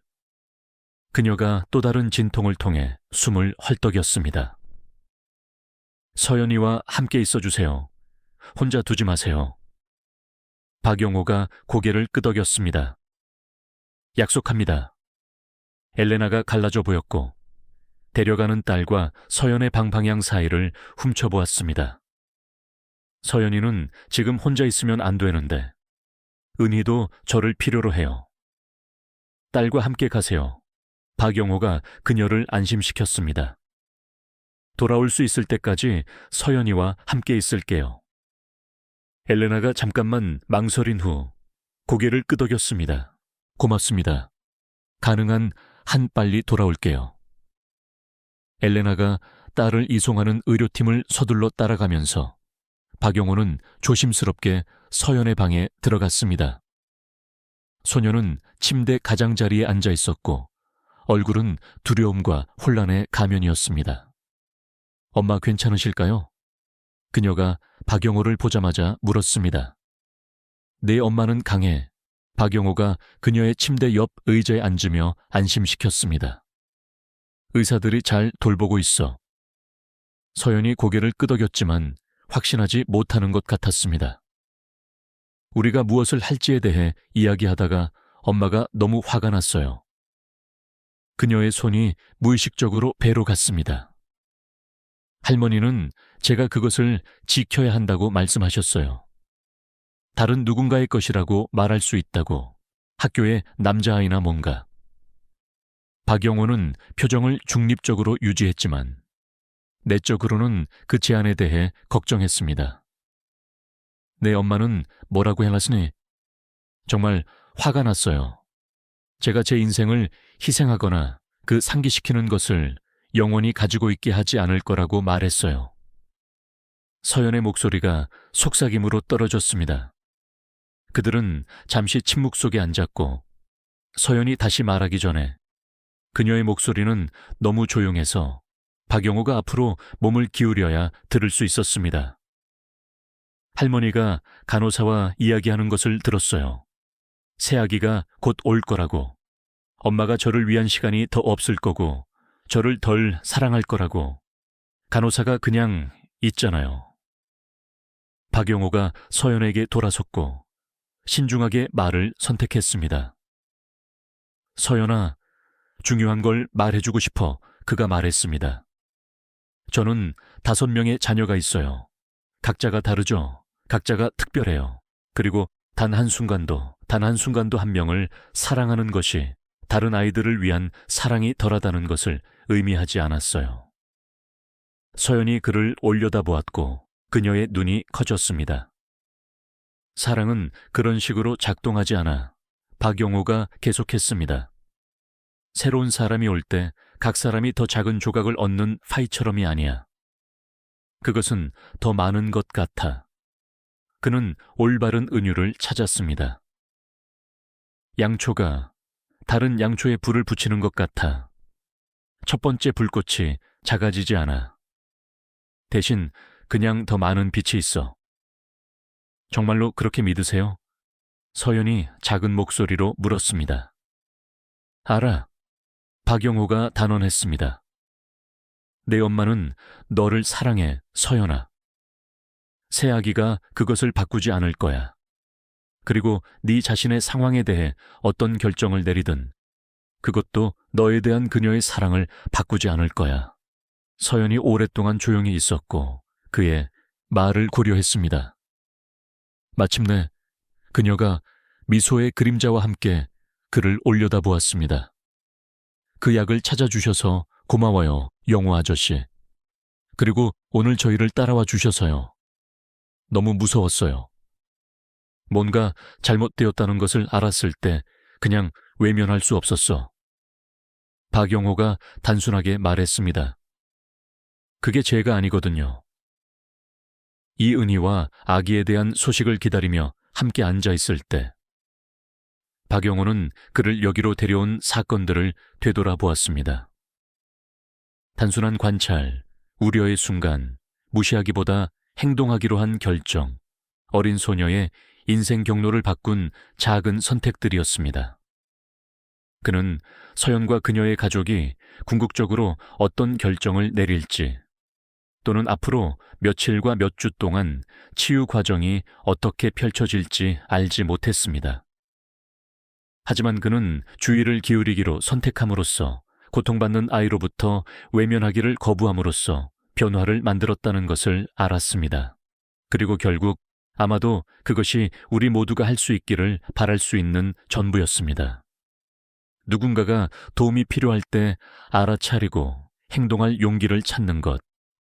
그녀가 또 다른 진통을 통해 숨을 헐떡였습니다. 서연이와 함께 있어주세요. 혼자 두지 마세요. 박영호가 고개를 끄덕였습니다. 약속합니다. 엘레나가 갈라져 보였고 데려가는 딸과 서연의 방 방향 사이를 훔쳐보았습니다. 서연이는 지금 혼자 있으면 안 되는데 은희도 저를 필요로 해요. 딸과 함께 가세요. 박영호가 그녀를 안심시켰습니다. 돌아올 수 있을 때까지 서연이와 함께 있을게요. 엘레나가 잠깐만 망설인 후 고개를 끄덕였습니다. 고맙습니다. 가능한 한 빨리 돌아올게요. 엘레나가 딸을 이송하는 의료팀을 서둘러 따라가면서 박영호는 조심스럽게 서연의 방에 들어갔습니다. 소녀는 침대 가장자리에 앉아 있었고 얼굴은 두려움과 혼란의 가면이었습니다. 엄마 괜찮으실까요? 그녀가 박영호를 보자마자 물었습니다. 내 엄마는 강해. 박영호가 그녀의 침대 옆 의자에 앉으며 안심시켰습니다. 의사들이 잘 돌보고 있어. 서연이 고개를 끄덕였지만 확신하지 못하는 것 같았습니다. 우리가 무엇을 할지에 대해 이야기하다가 엄마가 너무 화가 났어요. 그녀의 손이 무의식적으로 배로 갔습니다. 할머니는 제가 그것을 지켜야 한다고 말씀하셨어요. 다른 누군가의 것이라고 말할 수 있다고. 학교의 남자아이나 뭔가. 박영호는 표정을 중립적으로 유지했지만 내적으로는 그 제안에 대해 걱정했습니다. 내 엄마는 뭐라고 해놨으니? 정말 화가 났어요. 제가 제 인생을 희생하거나 그 상기시키는 것을 영원히 가지고 있게 하지 않을 거라고 말했어요. 서연의 목소리가 속삭임으로 떨어졌습니다. 그들은 잠시 침묵 속에 앉았고 서연이 다시 말하기 전에 그녀의 목소리는 너무 조용해서 박영호가 앞으로 몸을 기울여야 들을 수 있었습니다. 할머니가 간호사와 이야기하는 것을 들었어요. 새아기가 곧 올 거라고. 엄마가 저를 위한 시간이 더 없을 거고 저를 덜 사랑할 거라고. 간호사가 그냥 있잖아요. 박영호가 서연에게 돌아섰고 신중하게 말을 선택했습니다. 서연아, 중요한 걸 말해주고 싶어. 그가 말했습니다. 저는 5명의 자녀가 있어요. 각자가 다르죠. 각자가 특별해요. 그리고 단 한순간도 한 명을 사랑하는 것이 다른 아이들을 위한 사랑이 덜하다는 것을 의미하지 않았어요. 서연이 그를 올려다보았고 그녀의 눈이 커졌습니다. 사랑은 그런 식으로 작동하지 않아. 박영호가 계속했습니다. 새로운 사람이 올 때 각 사람이 더 작은 조각을 얻는 파이처럼이 아니야. 그것은 더 많은 것 같아. 그는 올바른 은유를 찾았습니다. 양초가 다른 양초에 불을 붙이는 것 같아. 첫 번째 불꽃이 작아지지 않아. 대신 그냥 더 많은 빛이 있어. 정말로 그렇게 믿으세요? 서연이 작은 목소리로 물었습니다. 알아. 박영호가 단언했습니다. 내 엄마는 너를 사랑해, 서연아. 새아기가 그것을 바꾸지 않을 거야. 그리고 네 자신의 상황에 대해 어떤 결정을 내리든 그것도 너에 대한 그녀의 사랑을 바꾸지 않을 거야. 서연이 오랫동안 조용히 있었고 그의 말을 고려했습니다. 마침내 그녀가 미소의 그림자와 함께 그를 올려다보았습니다. 그 약을 찾아주셔서 고마워요, 영호 아저씨. 그리고 오늘 저희를 따라와 주셔서요. 너무 무서웠어요. 뭔가 잘못되었다는 것을 알았을 때 그냥 외면할 수 없었어. 박영호가 단순하게 말했습니다. 그게 죄가 아니거든요. 이은희와 아기에 대한 소식을 기다리며 함께 앉아 있을 때 박영호는 그를 여기로 데려온 사건들을 되돌아보았습니다. 단순한 관찰, 우려의 순간, 무시하기보다 행동하기로 한 결정, 어린 소녀의 인생 경로를 바꾼 작은 선택들이었습니다. 그는 서연과 그녀의 가족이 궁극적으로 어떤 결정을 내릴지, 또는 앞으로 며칠과 몇 주 동안 치유 과정이 어떻게 펼쳐질지 알지 못했습니다. 하지만 그는 주의를 기울이기로 선택함으로써 고통받는 아이로부터 외면하기를 거부함으로써 변화를 만들었다는 것을 알았습니다. 그리고 결국 아마도 그것이 우리 모두가 할 수 있기를 바랄 수 있는 전부였습니다. 누군가가 도움이 필요할 때 알아차리고 행동할 용기를 찾는 것,